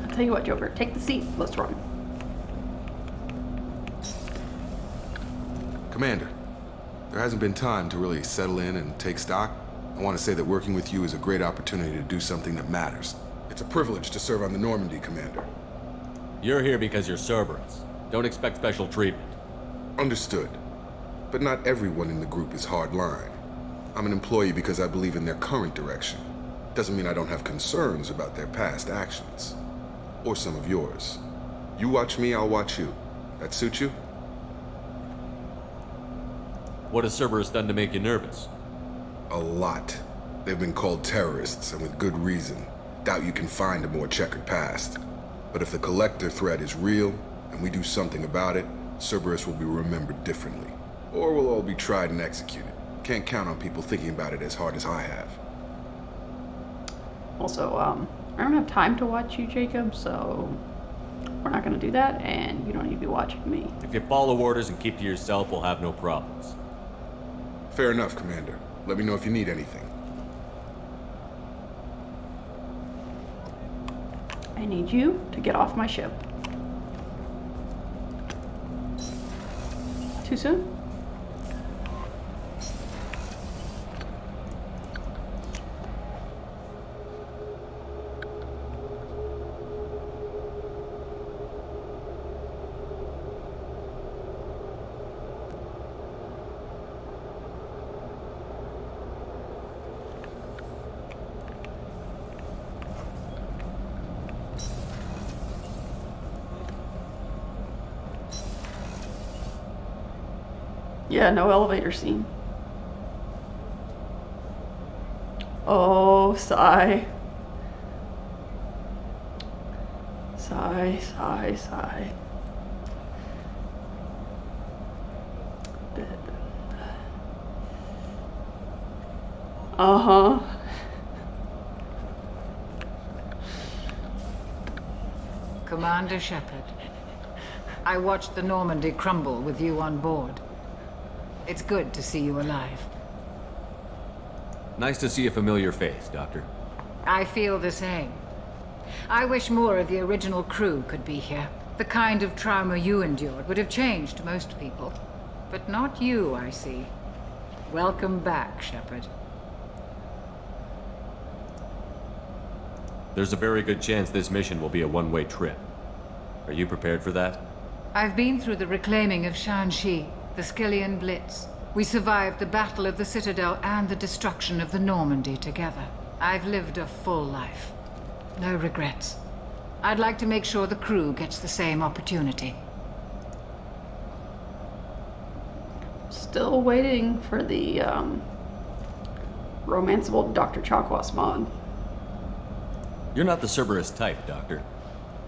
I'll tell you what, Joker, take the seat. Let's run. Commander, there hasn't been time to really settle in and take stock. I want to say that working with you is a great opportunity to do something that matters. It's a privilege to serve on the Normandy, Commander. You're here because you're Cerberus. Don't expect special treatment. Understood. But not everyone in the group is hardline. I'm an employee because I believe in their current direction. Doesn't mean I don't have concerns about their past actions. Or some of yours. You watch me, I'll watch you. That suit you? What has Cerberus done to make you nervous? A lot. They've been called terrorists, and with good reason. Doubt you can find a more checkered past. But if the Collector threat is real, and we do something about it, Cerberus will be remembered differently. Or we'll all be tried and executed. Can't count on people thinking about it as hard as I have. Also, I don't have time to watch you, Jacob, so we're not going to do that, and you don't need to be watching me. If you follow orders and keep to yourself, we'll have no problems. Fair enough, Commander. Let me know if you need anything. I need you to get off my ship. Too soon? Yeah, no elevator scene. Oh, sigh. Sigh, sigh, sigh. Uh-huh. Commander Shepard, I watched the Normandy crumble with you on board. It's good to see you alive. Nice to see a familiar face, Doctor. I feel the same. I wish more of the original crew could be here. The kind of trauma you endured would have changed most people. But not you, I see. Welcome back, Shepard. There's a very good chance this mission will be a one-way trip. Are you prepared for that? I've been through the reclaiming of Shanxi, the Skillian Blitz. We survived the Battle of the Citadel and the destruction of the Normandy together. I've lived a full life. No regrets. I'd like to make sure the crew gets the same opportunity. Still waiting for the romanceable Dr. Chakwas mod. You're not the Cerberus type, Doctor.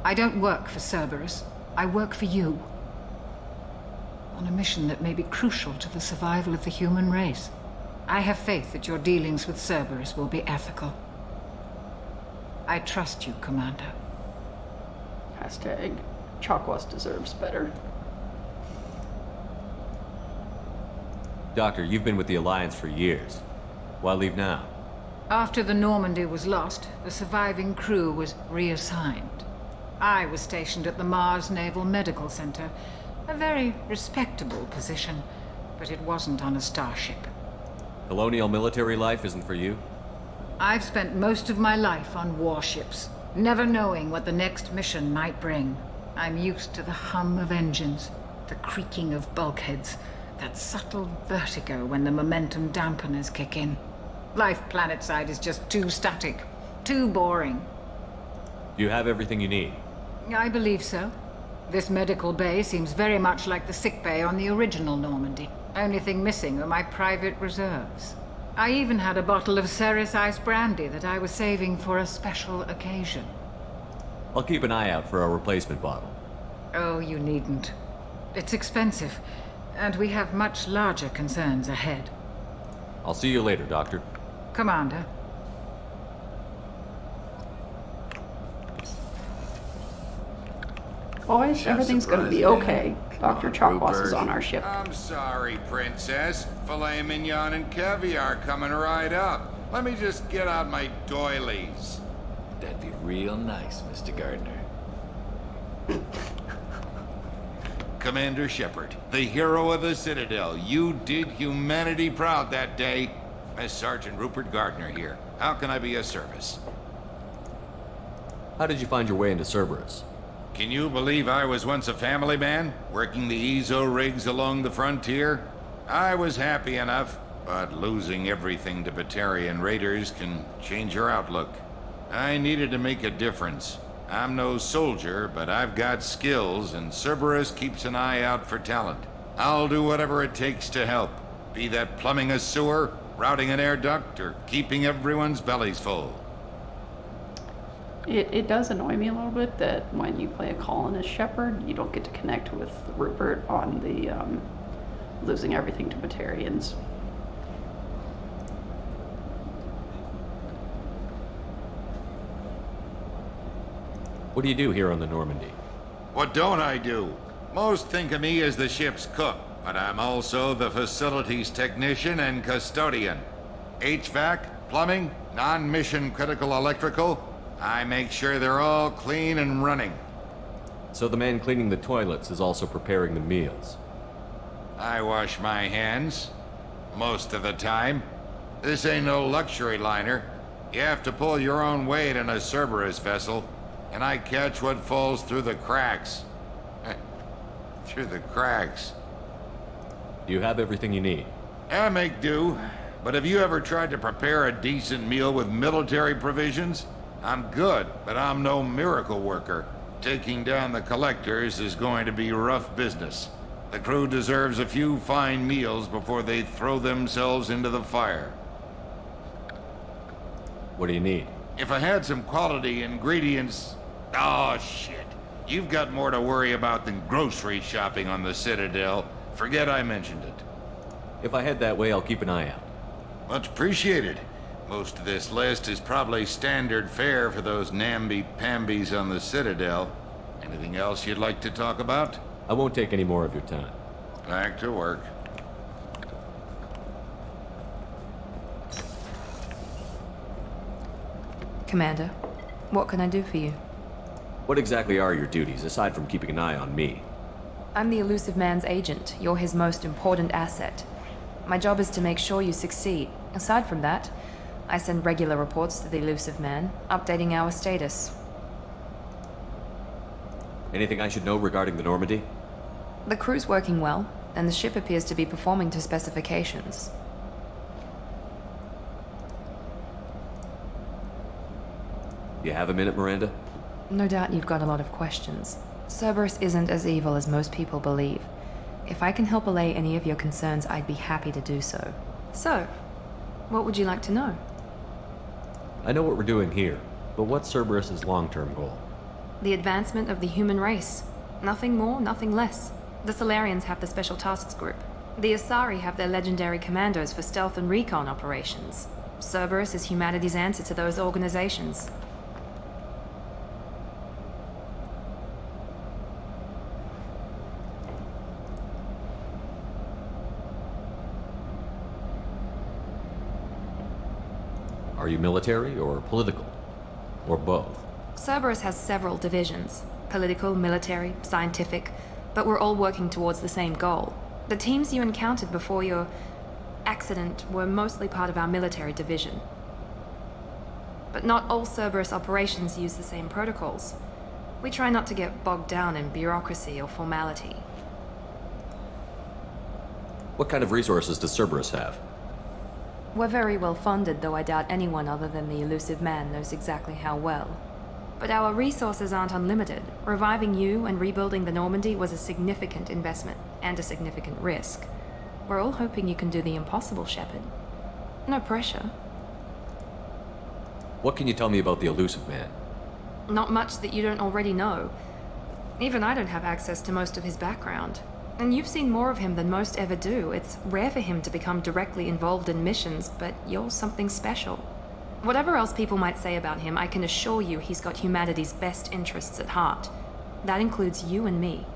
I don't work for Cerberus. I work for you. On a mission that may be crucial to the survival of the human race. I have faith that your dealings with Cerberus will be ethical. I trust you, Commander. Hashtag Chakwas deserves better. Doctor, you've been with the Alliance for years. Why leave now? After the Normandy was lost, the surviving crew was reassigned. I was stationed at the Mars Naval Medical Center, a very respectable position, but it wasn't on a starship. Colonial military life isn't for you? I've spent most of my life on warships, never knowing what the next mission might bring. I'm used to the hum of engines, the creaking of bulkheads, that subtle vertigo when the momentum dampeners kick in. Life planetside is just too static, too boring. Do you have everything you need? I believe so. This medical bay seems very much like the sick bay on the original Normandy. Only thing missing are my private reserves. I even had a bottle of Ceres Ice Brandy that I was saving for a special occasion. I'll keep an eye out for a replacement bottle. Oh, you needn't. It's expensive, and we have much larger concerns ahead. I'll see you later, Doctor. Commander. Boys, everything's gonna be okay. Dr. Chakwas is on our ship. I'm sorry, Princess. Filet mignon and caviar coming right up. Let me just get out my doilies. That'd be real nice, Mr. Gardner. Commander Shepard, the hero of the Citadel. You did humanity proud that day. Miss Sergeant Rupert Gardner here. How can I be of service? How did you find your way into Cerberus? Can you believe I was once a family man, working the EZO rigs along the frontier? I was happy enough, but losing everything to Batarian raiders can change your outlook. I needed to make a difference. I'm no soldier, but I've got skills, and Cerberus keeps an eye out for talent. I'll do whatever it takes to help, be that plumbing a sewer, routing an air duct, or keeping everyone's bellies full. It does annoy me a little bit that when you play a colonist Shepard, you don't get to connect with Rupert on the losing everything to Batarians. What do you do here on the Normandy? What don't I do? Most think of me as the ship's cook, but I'm also the facilities technician and custodian. HVAC, plumbing, non-mission critical electrical. I make sure they're all clean and running. So the man cleaning the toilets is also preparing the meals? I wash my hands. Most of the time. This ain't no luxury liner. You have to pull your own weight in a Cerberus vessel. And I catch what falls through the cracks. Through the cracks. Do you have everything you need? I make do. But have you ever tried to prepare a decent meal with military provisions? I'm good, but I'm no miracle worker. Taking down the collectors is going to be rough business. The crew deserves a few fine meals before they throw themselves into the fire. What do you need? If I had some quality ingredients... Oh, shit. You've got more to worry about than grocery shopping on the Citadel. Forget I mentioned it. If I head that way, I'll keep an eye out. Much appreciated. Most of this list is probably standard fare for those namby-pambies on the Citadel. Anything else you'd like to talk about? I won't take any more of your time. Back to work. Commander, what can I do for you? What exactly are your duties, aside from keeping an eye on me? I'm the elusive man's agent. You're his most important asset. My job is to make sure you succeed. Aside from that, I send regular reports to the elusive man, updating our status. Anything I should know regarding the Normandy? The crew's working well, and the ship appears to be performing to specifications. You have a minute, Miranda? No doubt you've got a lot of questions. Cerberus isn't as evil as most people believe. If I can help allay any of your concerns, I'd be happy to do so. So, what would you like to know? I know what we're doing here, but what's Cerberus's long-term goal? The advancement of the human race. Nothing more, nothing less. The Solarians have the Special Tasks Group. The Asari have their legendary commandos for stealth and recon operations. Cerberus is humanity's answer to those organizations. Are you military or political? Or both? Cerberus has several divisions. Political, military, scientific, but we're all working towards the same goal. The teams you encountered before your accident were mostly part of our military division. But not all Cerberus operations use the same protocols. We try not to get bogged down in bureaucracy or formality. What kind of resources does Cerberus have? We're very well funded, though I doubt anyone other than the elusive man knows exactly how well. But our resources aren't unlimited. Reviving you and rebuilding the Normandy was a significant investment, and a significant risk. We're all hoping you can do the impossible, Shepard. No pressure. What can you tell me about the elusive man? Not much that you don't already know. Even I don't have access to most of his background. And you've seen more of him than most ever do. It's rare for him to become directly involved in missions, but you're something special. Whatever else people might say about him, I can assure you he's got humanity's best interests at heart. That includes you and me.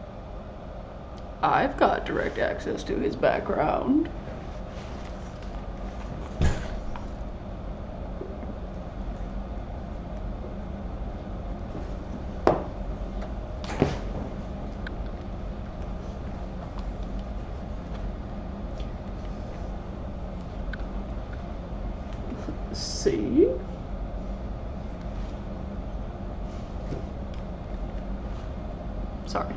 I've got direct access to his background. See? Sorry.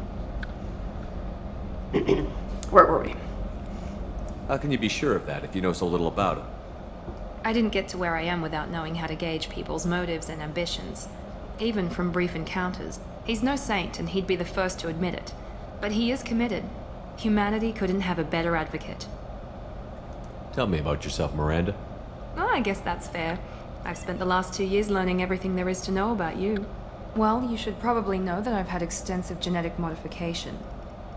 Where were we? How can you be sure of that if you know so little about him? I didn't get to where I am without knowing how to gauge people's motives and ambitions. Even from brief encounters. He's no saint, and he'd be the first to admit it. But he is committed. Humanity couldn't have a better advocate. Tell me about yourself, Miranda. Oh, I guess that's fair. I've spent the last 2 years learning everything there is to know about you. Well, you should probably know that I've had extensive genetic modification.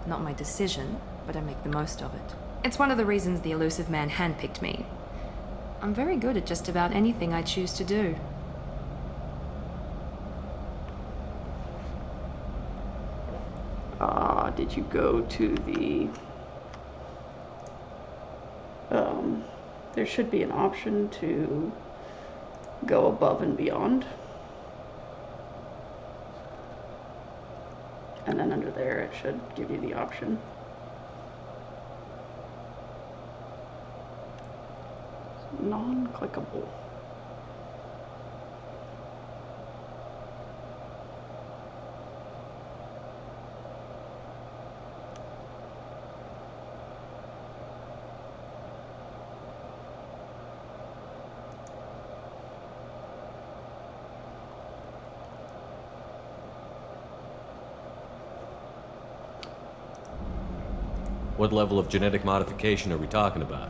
Not my decision, but I make the most of it. It's one of the reasons the elusive man handpicked me. I'm very good at just about anything I choose to do. Did you go to the... there should be an option to go above and beyond. And then under there it should give you the option. Non-clickable. What level of genetic modification are we talking about?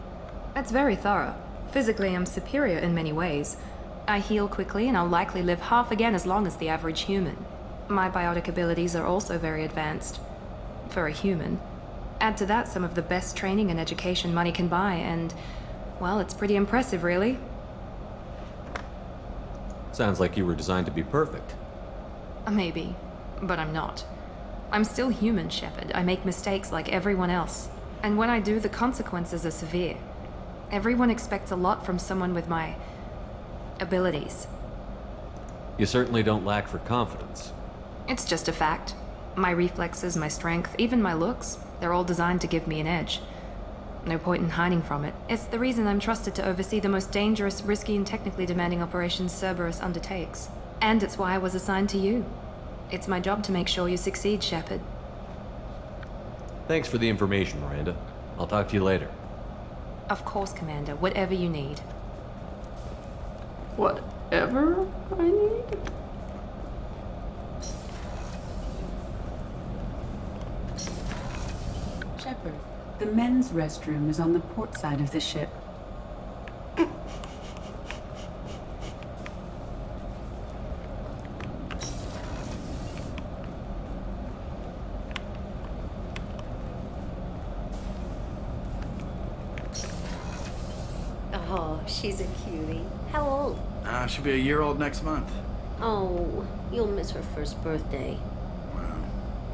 That's very thorough. Physically, I'm superior in many ways. I heal quickly, and I'll likely live half again as long as the average human. My biotic abilities are also very advanced. For a human. Add to that some of the best training and education money can buy, and, well, it's pretty impressive, really. Sounds like you were designed to be perfect. Maybe, but I'm not. I'm still human, Shepard. I make mistakes like everyone else. And when I do, the consequences are severe. Everyone expects a lot from someone with my abilities. You certainly don't lack for confidence. It's just a fact. My reflexes, my strength, even my looks, they're all designed to give me an edge. No point in hiding from it. It's the reason I'm trusted to oversee the most dangerous, risky, and technically demanding operations Cerberus undertakes. And it's why I was assigned to you. It's my job to make sure you succeed, Shepard. Thanks for the information, Miranda. I'll talk to you later. Of course, Commander. Whatever you need. Whatever I need? Shepard, the men's restroom is on the port side of the ship. Oh, she's a cutie. How old? She'll be a year old next month. Oh, you'll miss her first birthday. Well,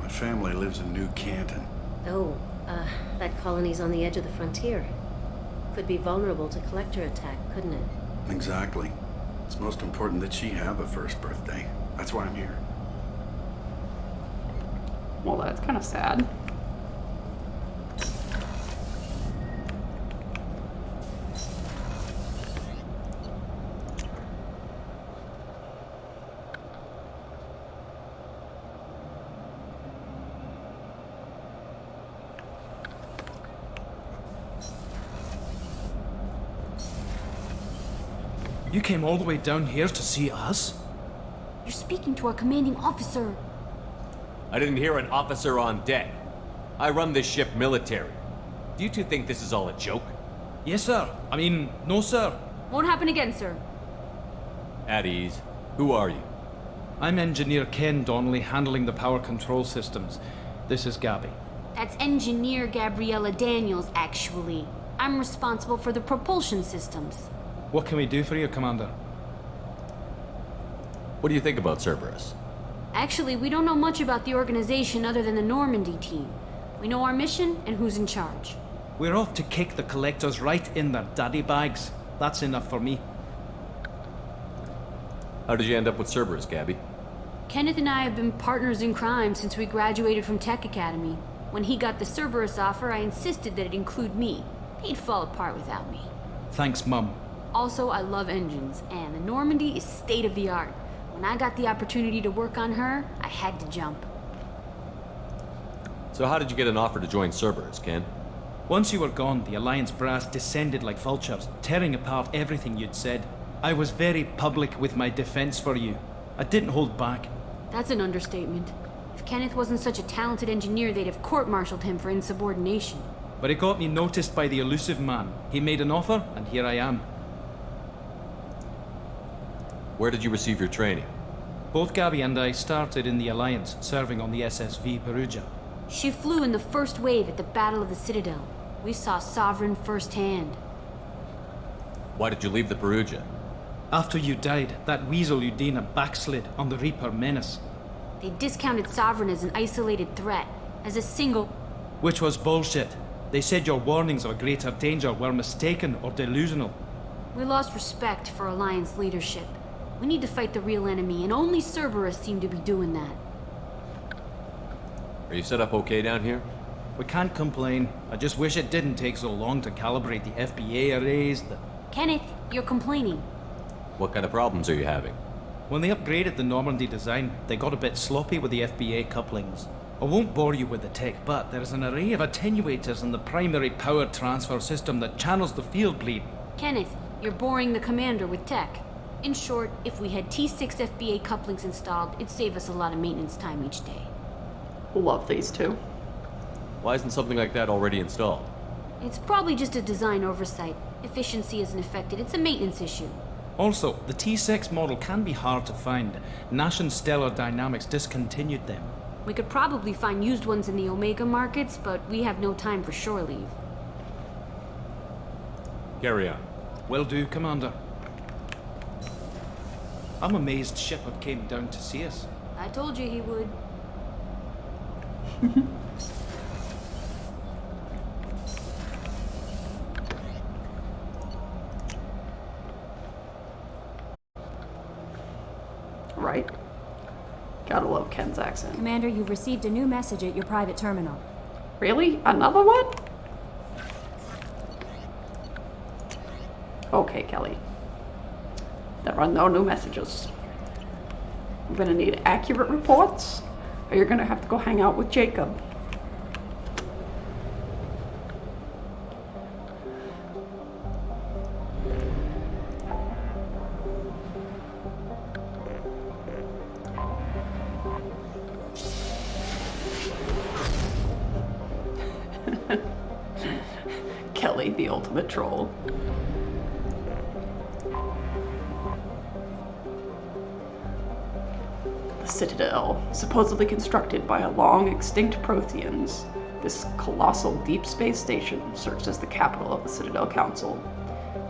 my family lives in New Canton. Oh, that colony's on the edge of the frontier. Could be vulnerable to collector attack, couldn't it? Exactly. It's most important that she have a first birthday. That's why I'm here. Well, that's kind of sad. You came all the way down here to see us? You're speaking to our commanding officer. I didn't hear an officer on deck. I run this ship military. Do you two think this is all a joke? Yes, sir. I mean, no, sir. Won't happen again, sir. At ease. Who are you? I'm Engineer Ken Donnelly, handling the power control systems. This is Gabby. That's Engineer Gabriella Daniels, actually. I'm responsible for the propulsion systems. What can we do for you, Commander? What do you think about Cerberus? Actually, we don't know much about the organization other than the Normandy team. We know our mission and who's in charge. We're off to kick the collectors right in their daddy bags. That's enough for me. How did you end up with Cerberus, Gabby? Kenneth and I have been partners in crime since we graduated from Tech Academy. When he got the Cerberus offer, I insisted that it include me. He'd fall apart without me. Thanks, Mum. Also, I love engines, and the Normandy is state-of-the-art. When I got the opportunity to work on her, I had to jump. So how did you get an offer to join Cerberus, Ken? Once you were gone, the Alliance brass descended like vultures, tearing apart everything you'd said. I was very public with my defense for you. I didn't hold back. That's an understatement. If Kenneth wasn't such a talented engineer, they'd have court-martialed him for insubordination. But it got me noticed by the elusive man. He made an offer, and here I am. Where did you receive your training? Both Gabby and I started in the Alliance, serving on the SSV Perugia. She flew in the first wave at the Battle of the Citadel. We saw Sovereign firsthand. Why did you leave the Perugia? After you died, that weasel Udina backslid on the Reaper menace. They discounted Sovereign as an isolated threat, as a single... Which was bullshit. They said your warnings of a greater danger were mistaken or delusional. We lost respect for Alliance leadership. We need to fight the real enemy, and only Cerberus seemed to be doing that. Are you set up okay down here? We can't complain. I just wish it didn't take so long to calibrate the FBA arrays, Kenneth, you're complaining. What kind of problems are you having? When they upgraded the Normandy design, they got a bit sloppy with the FBA couplings. I won't bore you with the tech, but there's an array of attenuators in the primary power transfer system that channels the field bleed. Kenneth, you're boring the commander with tech. In short, if we had T6 FBA couplings installed, it'd save us a lot of maintenance time each day. Love these two. Why isn't something like that already installed? It's probably just a design oversight. Efficiency isn't affected, it's a maintenance issue. Also, the T6 model can be hard to find. Nash and Stellar Dynamics discontinued them. We could probably find used ones in the Omega markets, but we have no time for shore leave. Carry on. Will do, Commander. I'm amazed Shepard came down to see us. I told you he would. Right. Gotta love Ken's accent. Commander, you've received a new message at your private terminal. Really? Another one? Okay, Kelly. There are no new messages. I'm gonna need accurate reports, or you're gonna have to go hang out with Jacob. Kelly, the ultimate troll. The Citadel, supposedly constructed by a long-extinct Protheans, this colossal deep space station serves as the capital of the Citadel Council.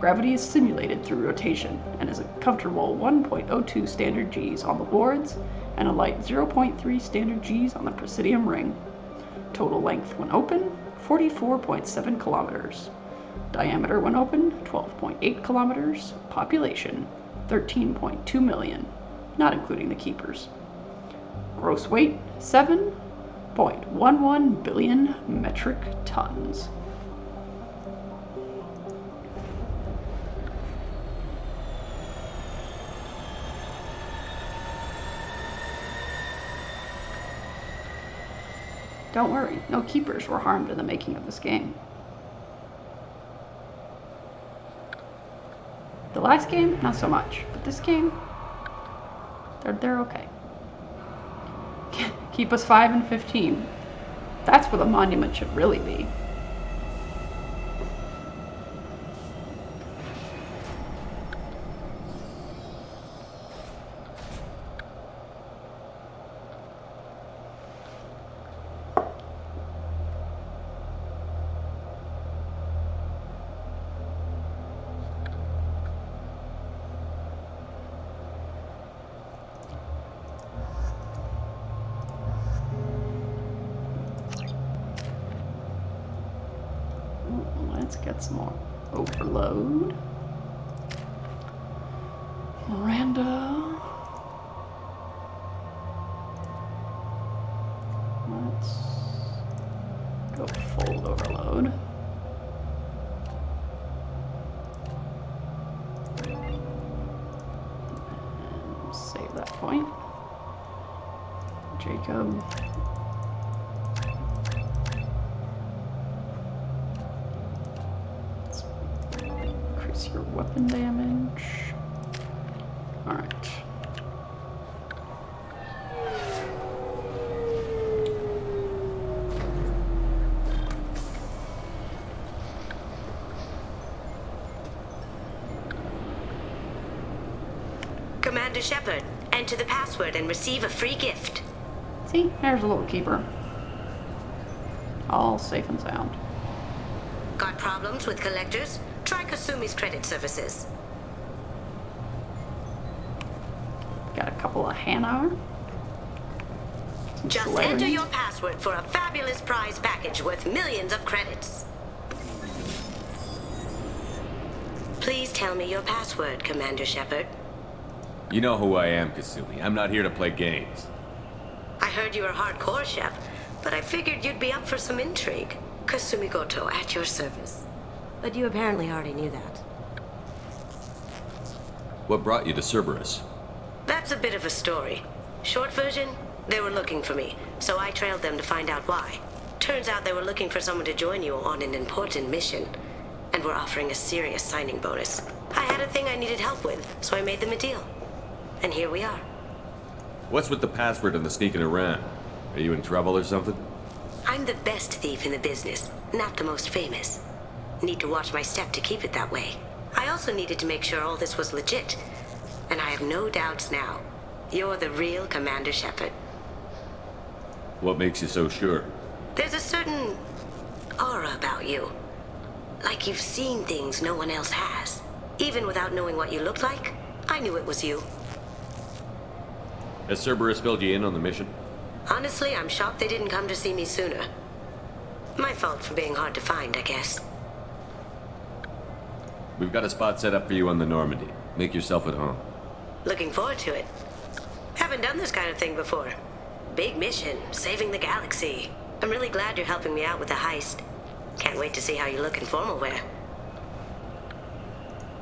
Gravity is simulated through rotation and is a comfortable 1.02 standard Gs on the boards and a light 0.3 standard Gs on the Presidium ring. Total length when open, 44.7 kilometers. Diameter when open, 12.8 kilometers. Population, 13.2 million, not including the keepers. Gross weight, 7.11 billion metric tons. Don't worry, no keepers were harmed in the making of this game. The last game, not so much, but this game, they're okay. Keep us 5 and 15. That's where the monument should really be. Let's get some more overload. Miranda. Let's go full overload. And save that point. Jacob. Your weapon damage. Alright. Commander Shepard, enter the password and receive a free gift. See, there's a little keeper. All safe and sound. Got problems with collectors? Try Kasumi's credit services. Got a couple of Hannah. Just enter your password for a fabulous prize package worth millions of credits. Please tell me your password, Commander Shepard. You know who I am, Kasumi. I'm not here to play games. I heard you were hardcore, Shep, but I figured you'd be up for some intrigue. Kasumi Goto, at your service. But you apparently already knew that. What brought you to Cerberus? That's a bit of a story. Short version, they were looking for me, so I trailed them to find out why. Turns out they were looking for someone to join you on an important mission, and were offering a serious signing bonus. I had a thing I needed help with, so I made them a deal. And here we are. What's with the password and the sneaking around? Are you in trouble or something? I'm the best thief in the business, not the most famous. Need to watch my step to keep it that way. I also needed to make sure all this was legit. And I have no doubts now. You're the real Commander Shepard. What makes you so sure? There's a certain aura about you. Like you've seen things no one else has. Even without knowing what you looked like, I knew it was you. Has Cerberus filled you in on the mission? Honestly, I'm shocked they didn't come to see me sooner. My fault for being hard to find, I guess. We've got a spot set up for you on the Normandy. Make yourself at home. Looking forward to it. Haven't done this kind of thing before. Big mission, saving the galaxy. I'm really glad you're helping me out with the heist. Can't wait to see how you look in formal wear.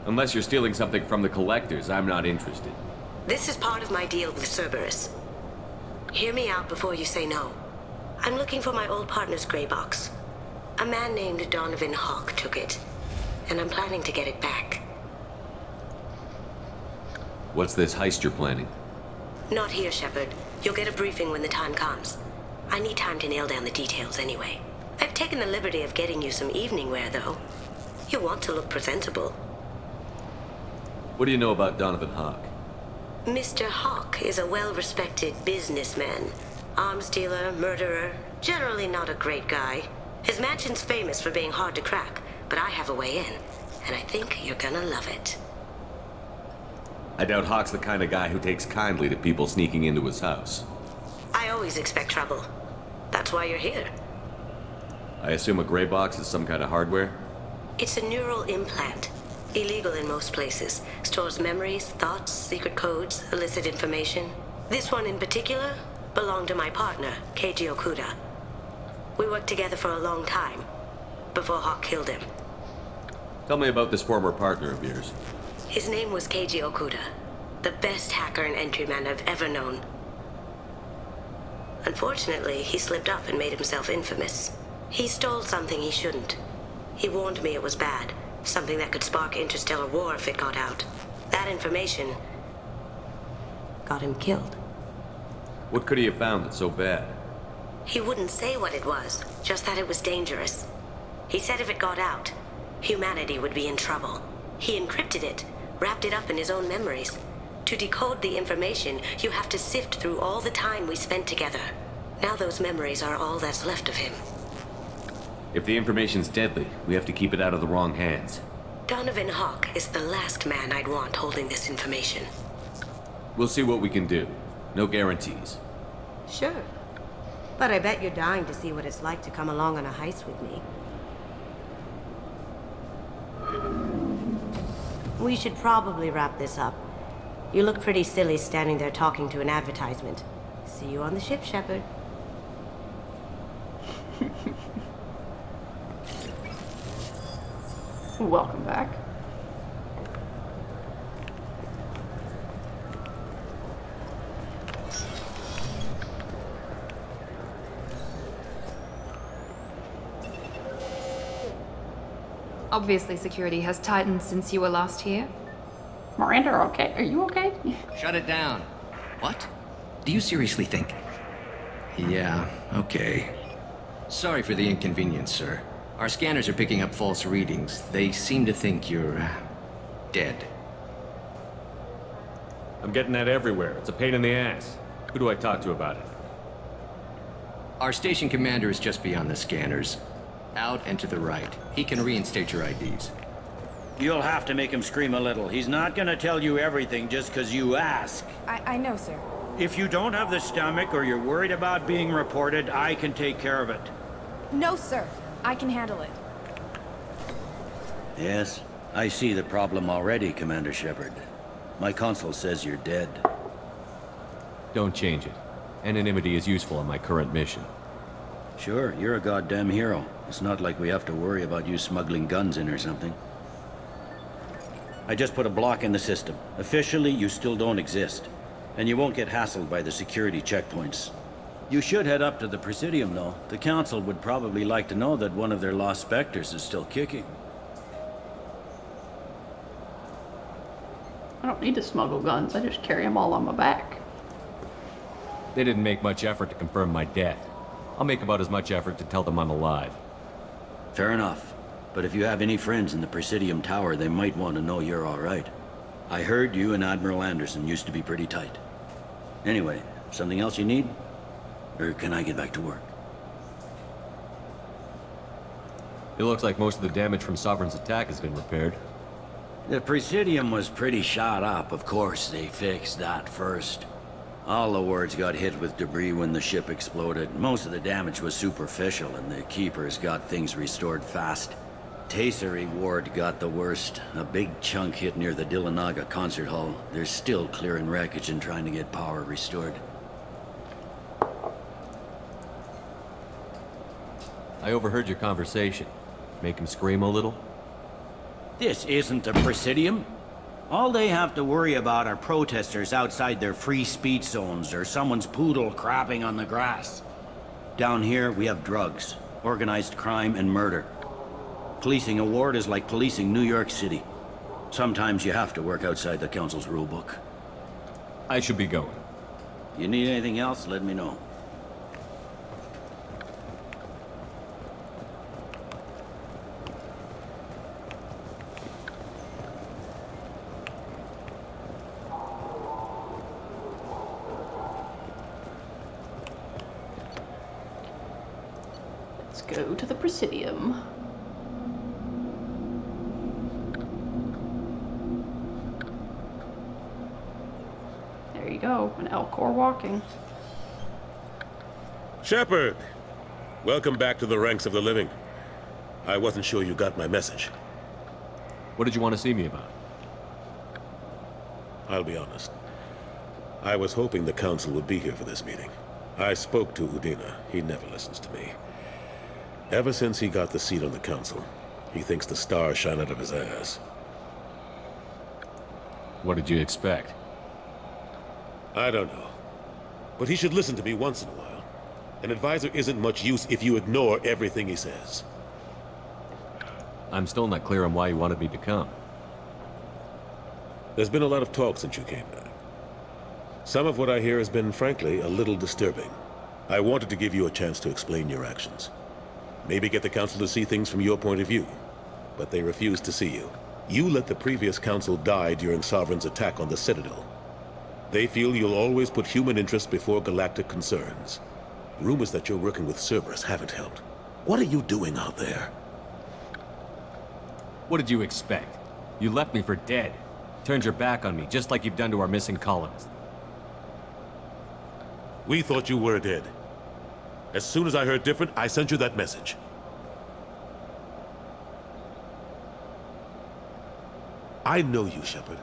Unless you're stealing something from the collectors, I'm not interested. This is part of my deal with Cerberus. Hear me out before you say no. I'm looking for my old partner's gray box. A man named Donovan Hawk took it, and I'm planning to get it back. What's this heist you're planning? Not here, Shepard. You'll get a briefing when the time comes. I need time to nail down the details anyway. I've taken the liberty of getting you some evening wear, though. You want to look presentable. What do you know about Donovan Hawk? Mr. Hawk is a well-respected businessman. Arms dealer, murderer, generally not a great guy. His mansion's famous for being hard to crack, but I have a way in, and I think you're gonna love it. I doubt Hawk's the kind of guy who takes kindly to people sneaking into his house. I always expect trouble. That's why you're here. I assume a gray box is some kind of hardware? It's a neural implant. Illegal in most places. Stores memories, thoughts, secret codes, illicit information. This one in particular belonged to my partner, Keiji Okuda. We worked together for a long time, before Hawk killed him. Tell me about this former partner of yours. His name was Keiji Okuda, the best hacker and entryman I've ever known. Unfortunately, he slipped up and made himself infamous. He stole something he shouldn't. He warned me it was bad, something that could spark interstellar war if it got out. That information got him killed. What could he have found that's so bad? He wouldn't say what it was, just that it was dangerous. He said if it got out, humanity would be in trouble. He encrypted it, wrapped it up in his own memories. To decode the information, you have to sift through all the time we spent together. Now those memories are all that's left of him. If the information's deadly, we have to keep it out of the wrong hands. Donovan Hawk is the last man I'd want holding this information. We'll see what we can do. No guarantees. Sure. But I bet you're dying to see what it's like to come along on a heist with me. We should probably wrap this up. You look pretty silly standing there talking to an advertisement. See you on the ship, Shepard. Welcome back. Obviously, security has tightened since you were last here. Miranda, okay? Are you okay? Shut it down. What? Do you seriously think? Yeah, okay. Sorry for the inconvenience, sir. Our scanners are picking up false readings. They seem to think you're, dead. I'm getting that everywhere. It's a pain in the ass. Who do I talk to about it? Our station commander is just beyond the scanners. Out and to the right. He can reinstate your IDs. You'll have to make him scream a little. He's not gonna tell you everything just because you ask. I know, sir. If you don't have the stomach or you're worried about being reported, I can take care of it. No, sir. I can handle it. Yes, I see the problem already, Commander Shepard. My console says you're dead. Don't change it. Anonymity is useful on my current mission. Sure, you're a goddamn hero. It's not like we have to worry about you smuggling guns in or something. I just put a block in the system. Officially, you still don't exist. And you won't get hassled by the security checkpoints. You should head up to the Presidium, though. The Council would probably like to know that one of their lost specters is still kicking. I don't need to smuggle guns. I just carry them all on my back. They didn't make much effort to confirm my death. I'll make about as much effort to tell them I'm alive. Fair enough. But if you have any friends in the Presidium Tower, they might want to know you're all right. I heard you and Admiral Anderson used to be pretty tight. Anyway, something else you need? Or can I get back to work? It looks like most of the damage from Sovereign's attack has been repaired. The Presidium was pretty shot up. Of course, they fixed that first. All the wards got hit with debris when the ship exploded. Most of the damage was superficial, and the Keepers got things restored fast. Tasery Ward got the worst. A big chunk hit near the Dillanaga concert hall. They're still clearing wreckage and trying to get power restored. I overheard your conversation. Make him scream a little? This isn't the Presidium. All they have to worry about are protesters outside their free speech zones or someone's poodle crapping on the grass. Down here, we have drugs, organized crime, and murder. Policing a ward is like policing New York City. Sometimes you have to work outside the Council's rulebook. I should be going. You need anything else, let me know. Let's go to the Presidium. There you go, an Elcor walking. Shepard! Welcome back to the ranks of the living. I wasn't sure you got my message. What did you want to see me about? I'll be honest. I was hoping the Council would be here for this meeting. I spoke to Udina. He never listens to me. Ever since he got the seat on the Council, he thinks the stars shine out of his ass. What did you expect? I don't know. But he should listen to me once in a while. An advisor isn't much use if you ignore everything he says. I'm still not clear on why you wanted me to come. There's been a lot of talk since you came back. Some of what I hear has been, frankly, a little disturbing. I wanted to give you a chance to explain your actions. Maybe get the Council to see things from your point of view. But they refuse to see you. You let the previous Council die during Sovereign's attack on the Citadel. They feel you'll always put human interests before galactic concerns. Rumors that you're working with Cerberus haven't helped. What are you doing out there? What did you expect? You left me for dead. Turned your back on me, just like you've done to our missing colonists. We thought you were dead. As soon as I heard different, I sent you that message. I know you, Shepard.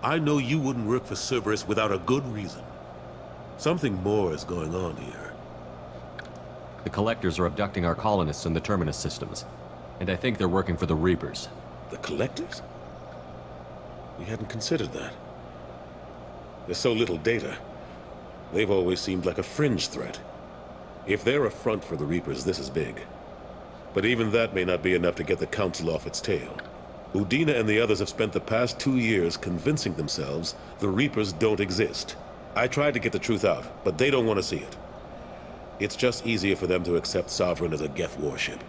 I know you wouldn't work for Cerberus without a good reason. Something more is going on here. The Collectors are abducting our colonists in the Terminus systems. And I think they're working for the Reapers. The Collectors? We hadn't considered that. There's so little data. They've always seemed like a fringe threat. If they're a front for the Reapers, this is big. But even that may not be enough to get the Council off its tail. Udina and the others have spent the past 2 years convincing themselves the Reapers don't exist. I tried to get the truth out, but they don't want to see it. It's just easier for them to accept Sovereign as a Geth warship.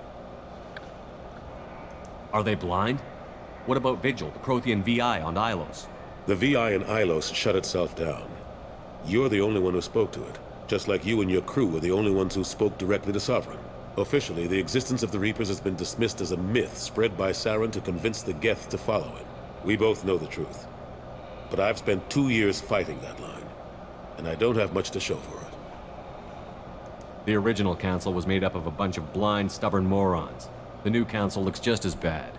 Are they blind? What about Vigil, the Prothean VI on Ilos? The VI in Ilos shut itself down. You're the only one who spoke to it, just like you and your crew were the only ones who spoke directly to Sovereign. Officially, the existence of the Reapers has been dismissed as a myth spread by Saren to convince the Geth to follow him. We both know the truth. But I've spent 2 years fighting that line, and I don't have much to show for it. The original council was made up of a bunch of blind, stubborn morons. The new council looks just as bad.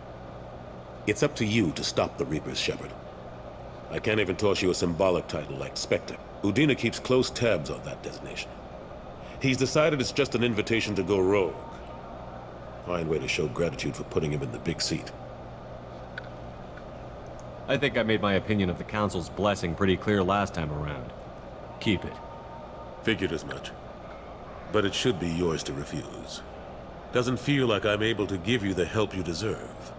It's up to you to stop the Reapers, Shepard. I can't even toss you a symbolic title like Spectre. Udina keeps close tabs on that designation. He's decided it's just an invitation to go rogue. Fine way to show gratitude for putting him in the big seat. I think I made my opinion of the council's blessing pretty clear last time around. Keep it. Figured as much. But it should be yours to refuse. Doesn't feel like I'm able to give you the help you deserve.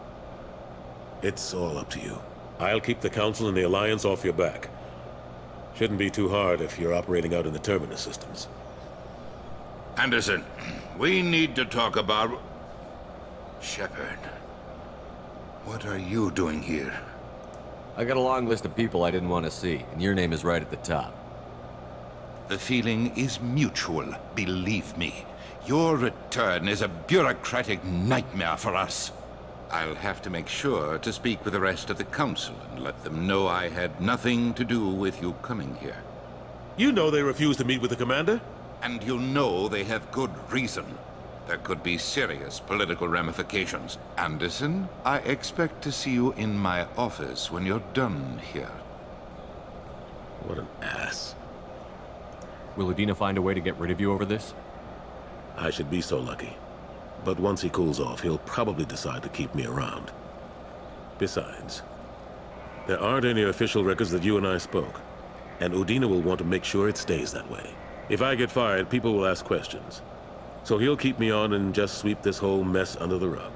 It's all up to you. I'll keep the Council and the Alliance off your back. Shouldn't be too hard if you're operating out in the Terminus systems. Anderson, we need to talk about... Shepard, what are you doing here? I got a long list of people I didn't want to see, and your name is right at the top. The feeling is mutual, believe me. Your return is a bureaucratic nightmare for us. I'll have to make sure to speak with the rest of the Council and let them know I had nothing to do with you coming here. You know they refused to meet with the Commander? And you know they have good reason. There could be serious political ramifications. Anderson, I expect to see you in my office when you're done here. What an ass. Will Udina find a way to get rid of you over this? I should be so lucky. But once he cools off, he'll probably decide to keep me around. Besides, there aren't any official records that you and I spoke. And Udina will want to make sure it stays that way. If I get fired, people will ask questions. So he'll keep me on and just sweep this whole mess under the rug.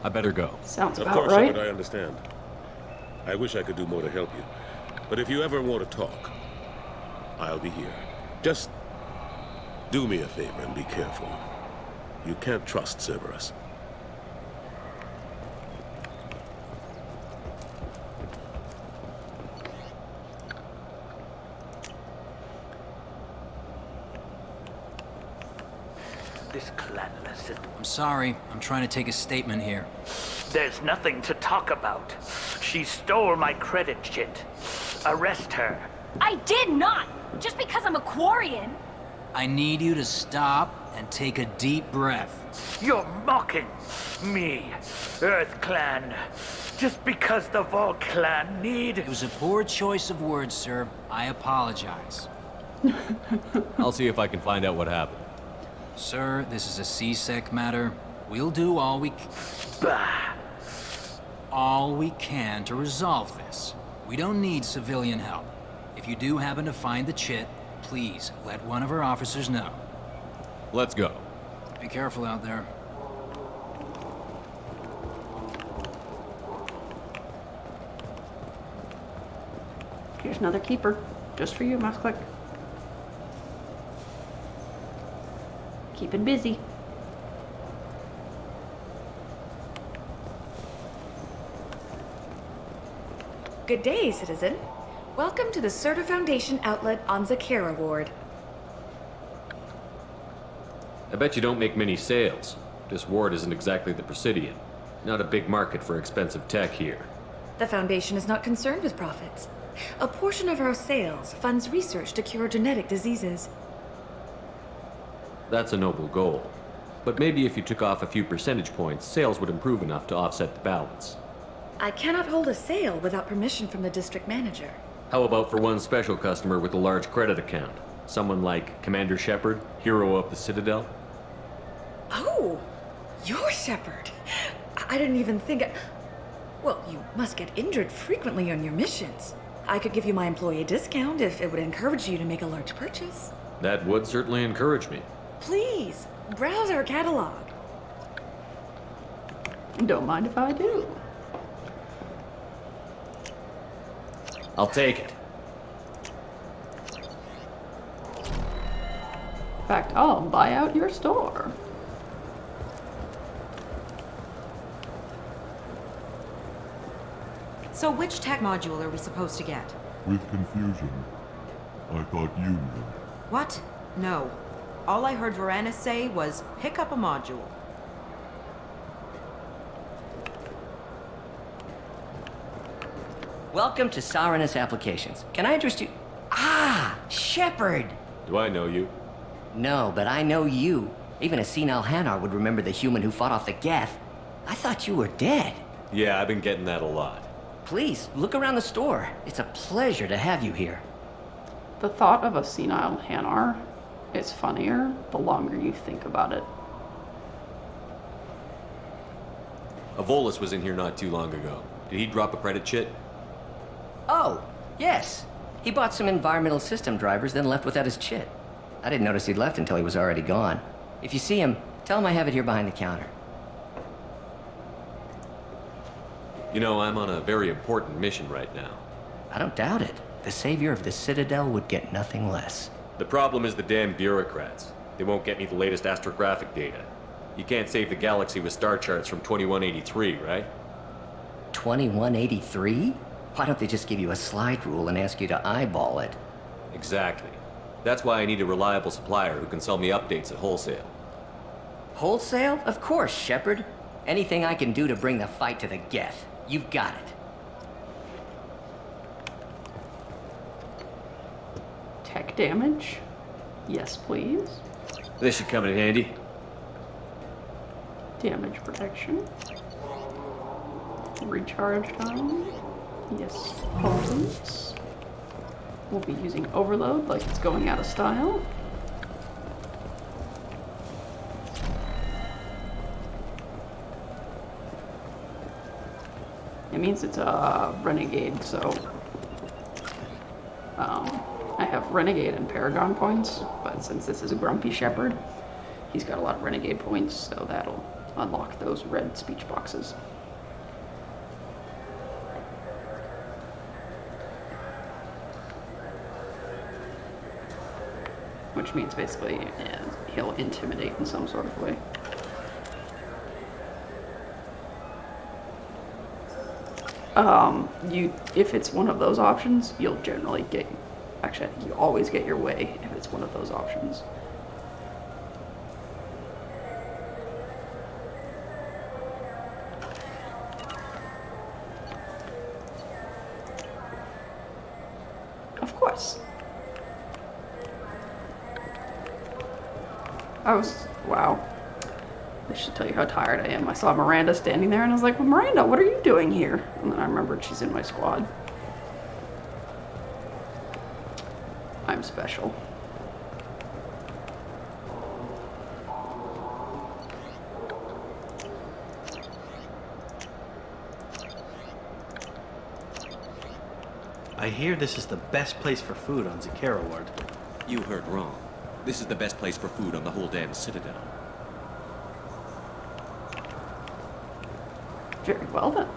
I better go. Sounds about right. Of course, right. Shepard, I understand. I wish I could do more to help you. But if you ever want to talk, I'll be here. Just do me a favor and be careful. You can't trust Cerberus. This clanless... I'm sorry. I'm trying to take a statement here. There's nothing to talk about. She stole my credit shit. Arrest her. I did not! Just because I'm a Quarian! I need you to stop and take a deep breath. You're mocking me, Earth Clan, just because the Vol Clan need... It was a poor choice of words, sir. I apologize. I'll see if I can find out what happened. Sir, this is a C-Sec matter. We'll do all we can to resolve this. We don't need civilian help. If you do happen to find the chit, please let one of our officers know. Let's go. Be careful out there. Here's another keeper. Just for you, Mouse Click. Keeping busy. Good day, citizen. Welcome to the Serta Foundation outlet on Zakera Ward. I bet you don't make many sales. This ward isn't exactly the Presidian. Not a big market for expensive tech here. The Foundation is not concerned with profits. A portion of our sales funds research to cure genetic diseases. That's a noble goal. But maybe if you took off a few percentage points, sales would improve enough to offset the balance. I cannot hold a sale without permission from the district manager. How about for one special customer with a large credit account? Someone like Commander Shepard, hero of the Citadel? Oh, you're Shepard. I didn't even think... Well, you must get injured frequently on your missions. I could give you my employee discount if it would encourage you to make a large purchase. That would certainly encourage me. Please, browse our catalog. Don't mind if I do. I'll take it. In fact, I'll buy out your store. So which tech module are we supposed to get? With confusion. I thought you knew. What? No. All I heard Varanus say was, pick up a module. Welcome to Saranus Applications. Can I interest you? Ah, Shepard! Do I know you? No, but I know you. Even a senile Hanar would remember the human who fought off the Geth. I thought you were dead. Yeah, I've been getting that a lot. Please, look around the store. It's a pleasure to have you here. The thought of a senile Hanar is funnier the longer you think about it. Volus was in here not too long ago. Did he drop a credit chit? Oh, yes. He bought some environmental system drivers, then left without his chit. I didn't notice he'd left until he was already gone. If you see him, tell him I have it here behind the counter. You know, I'm on a very important mission right now. I don't doubt it. The savior of the Citadel would get nothing less. The problem is the damn bureaucrats. They won't get me the latest astrographic data. You can't save the galaxy with star charts from 2183, right? 2183? Why don't they just give you a slide rule and ask you to eyeball it? Exactly. That's why I need a reliable supplier who can sell me updates at wholesale. Wholesale? Of course, Shepard. Anything I can do to bring the fight to the Geth. You've got it. Tech damage? Yes, please. This should come in handy. Damage protection. Recharge time. Yes, please. We'll be using overload like it's going out of style. It means it's a renegade, so I have renegade and paragon points, but since this is a grumpy shepherd, he's got a lot of renegade points, so that'll unlock those red speech boxes. Which means basically he'll intimidate in some sort of way. If it's one of those options, you'll generally get, actually, you always get your way if it's one of those options. Of course. Wow. I should tell you how tired I am. I saw Miranda standing there and I was like, well, Miranda, what are you doing here? And then I remembered she's in my squad. I'm special. I hear this is the best place for food on Zakera Ward. You heard wrong. This is the best place for food on the whole damn Citadel. Very well then.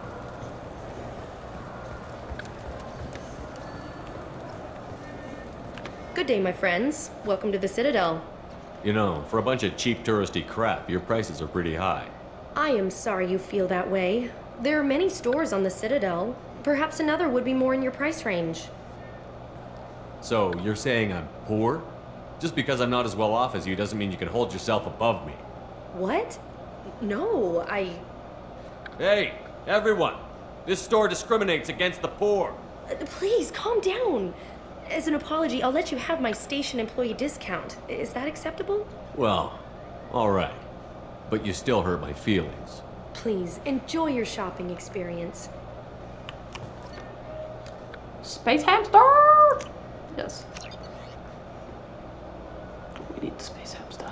Good day, my friends. Welcome to the Citadel. You know, for a bunch of cheap touristy crap, your prices are pretty high. I am sorry you feel that way. There are many stores on the Citadel. Perhaps another would be more in your price range. So, you're saying I'm poor? Just because I'm not as well off as you doesn't mean you can hold yourself above me. What? No, Hey, everyone! This store discriminates against the poor. Please, calm down. As an apology, I'll let you have my station employee discount. Is that acceptable? Well, alright. But you still hurt my feelings. Please, enjoy your shopping experience. Space hamster! Yes. We need the space hamster.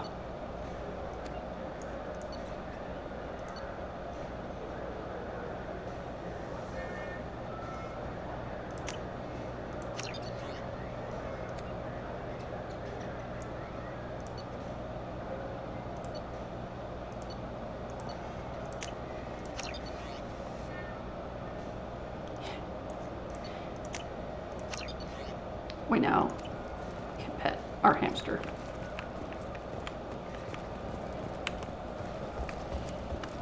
We now can pet our hamster.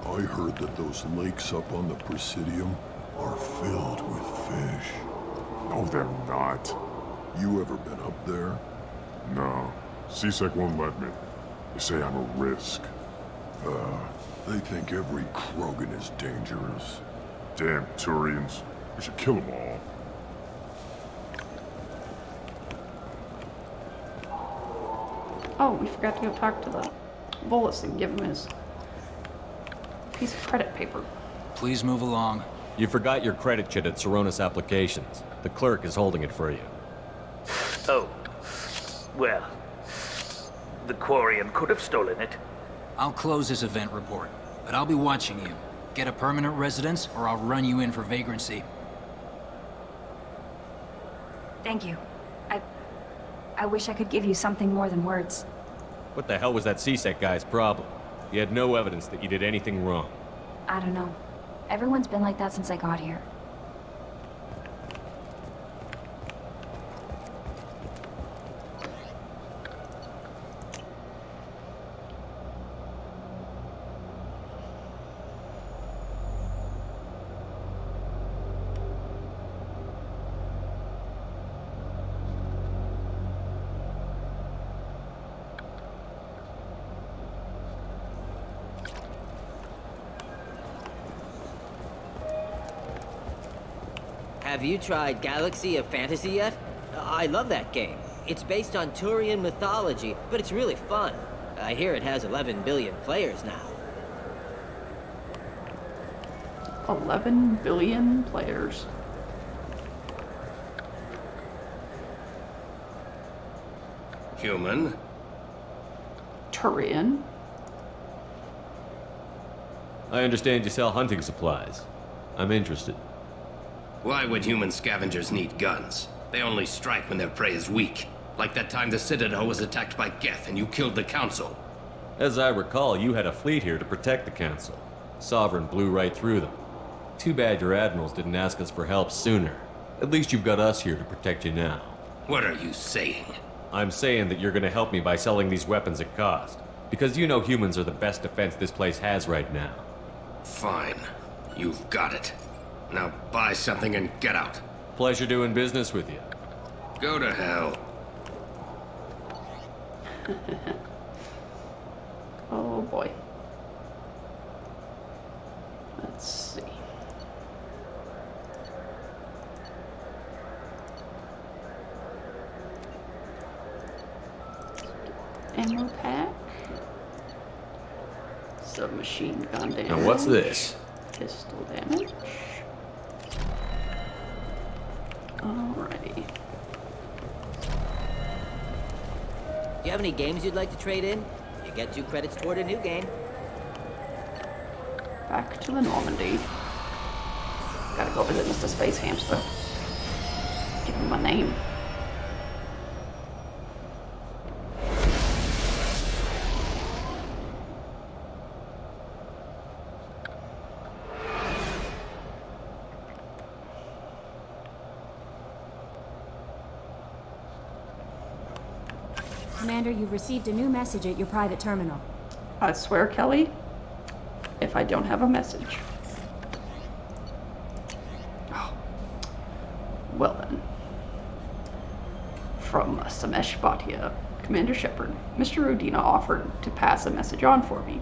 I heard that those lakes up on the Presidium are filled with fish. No, they're not. You ever been up there? No. CSEC won't let me. They say I'm a risk. They think every Krogan is dangerous. Damn Turians. We should kill them all. Oh, we forgot to go talk to the Volus and give him his piece of credit paper. Please move along. You forgot your credit chit at Saronis Applications. The clerk is holding it for you. Oh. Well, the Quarian could have stolen it. I'll close this event report, but I'll be watching you. Get a permanent residence, or I'll run you in for vagrancy. Thank you. I wish I could give you something more than words. What the hell was that CSEC guy's problem? He had no evidence that you did anything wrong. I don't know. Everyone's been like that since I got here. Have you tried Galaxy of Fantasy yet? I love that game. It's based on Turian mythology, but it's really fun. I hear it has 11 billion players now. 11 billion players. Human. Turian. I understand you sell hunting supplies. I'm interested. Why would human scavengers need guns? They only strike when their prey is weak. Like that time the Citadel was attacked by Geth and you killed the Council. As I recall, you had a fleet here to protect the Council. Sovereign blew right through them. Too bad your admirals didn't ask us for help sooner. At least you've got us here to protect you now. What are you saying? I'm saying that you're gonna help me by selling these weapons at cost. Because you know humans are the best defense this place has right now. Fine. You've got it. Now buy something and get out. Pleasure doing business with you. Go to hell. Oh boy. Let's see. Ammo pack. Submachine gun damage. Now what's this? Pistol damage. Alrighty. Do you have any games you'd like to trade in? You get 2 credits toward a new game. Back to the Normandy. Gotta go visit Mr. Space Hamster. Give him my name. Commander, you've received a new message at your private terminal. I swear, Kelly, if I don't have a message. Oh. Well then. From Samesh Bhatia, Commander Shepard, Mr. Rodina offered to pass a message on for me.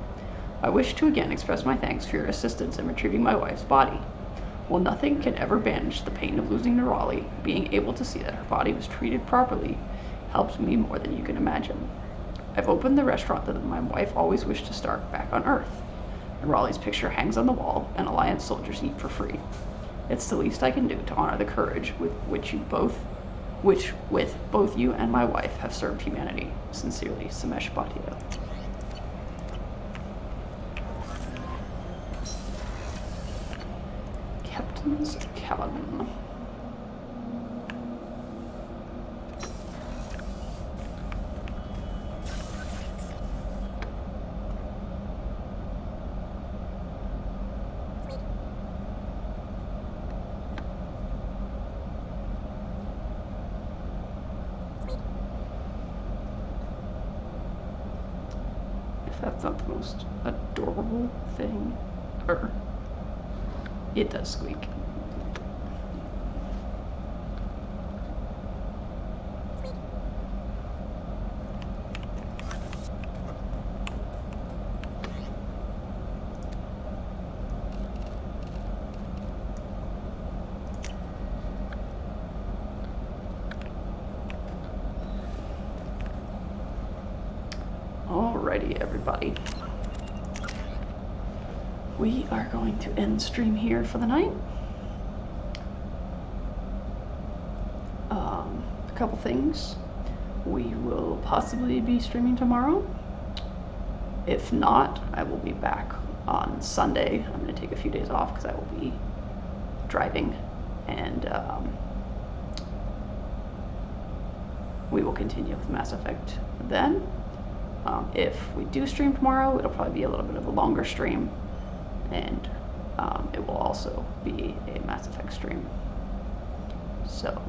I wish to again express my thanks for your assistance in retrieving my wife's body. While nothing can ever banish the pain of losing Nerali, being able to see that her body was treated properly helped me more than you can imagine. I've opened the restaurant that my wife always wished to start back on Earth. Nerali's picture hangs on the wall, and Alliance soldiers eat for free. It's the least I can do to honor the courage with both you and my wife have served humanity. Sincerely, Samesh Bhatia. Captain's cabin. That's not the most adorable thing. Or it does squeak. Alrighty, everybody. We are going to end stream here for the night. A couple things. We will possibly be streaming tomorrow. If not, I will be back on Sunday. I'm going to take a few days off because I will be driving, and we will continue with Mass Effect then. If we do stream tomorrow, it'll probably be a little bit of a longer stream, and it will also be a Mass Effect stream. So,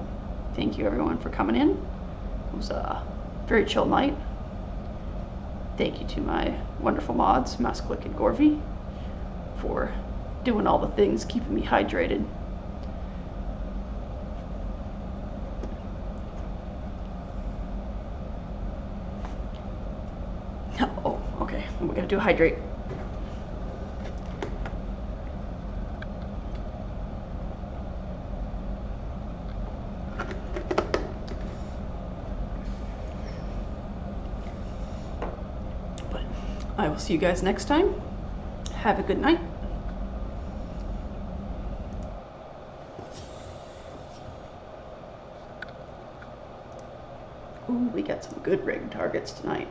thank you everyone for coming in. It was a very chill night. Thank you to my wonderful mods, Masklick and Gorvy, for doing all the things, keeping me hydrated. Oh, okay. We gotta do hydrate. But I will see you guys next time. Have a good night. Ooh, we got some good rig targets tonight.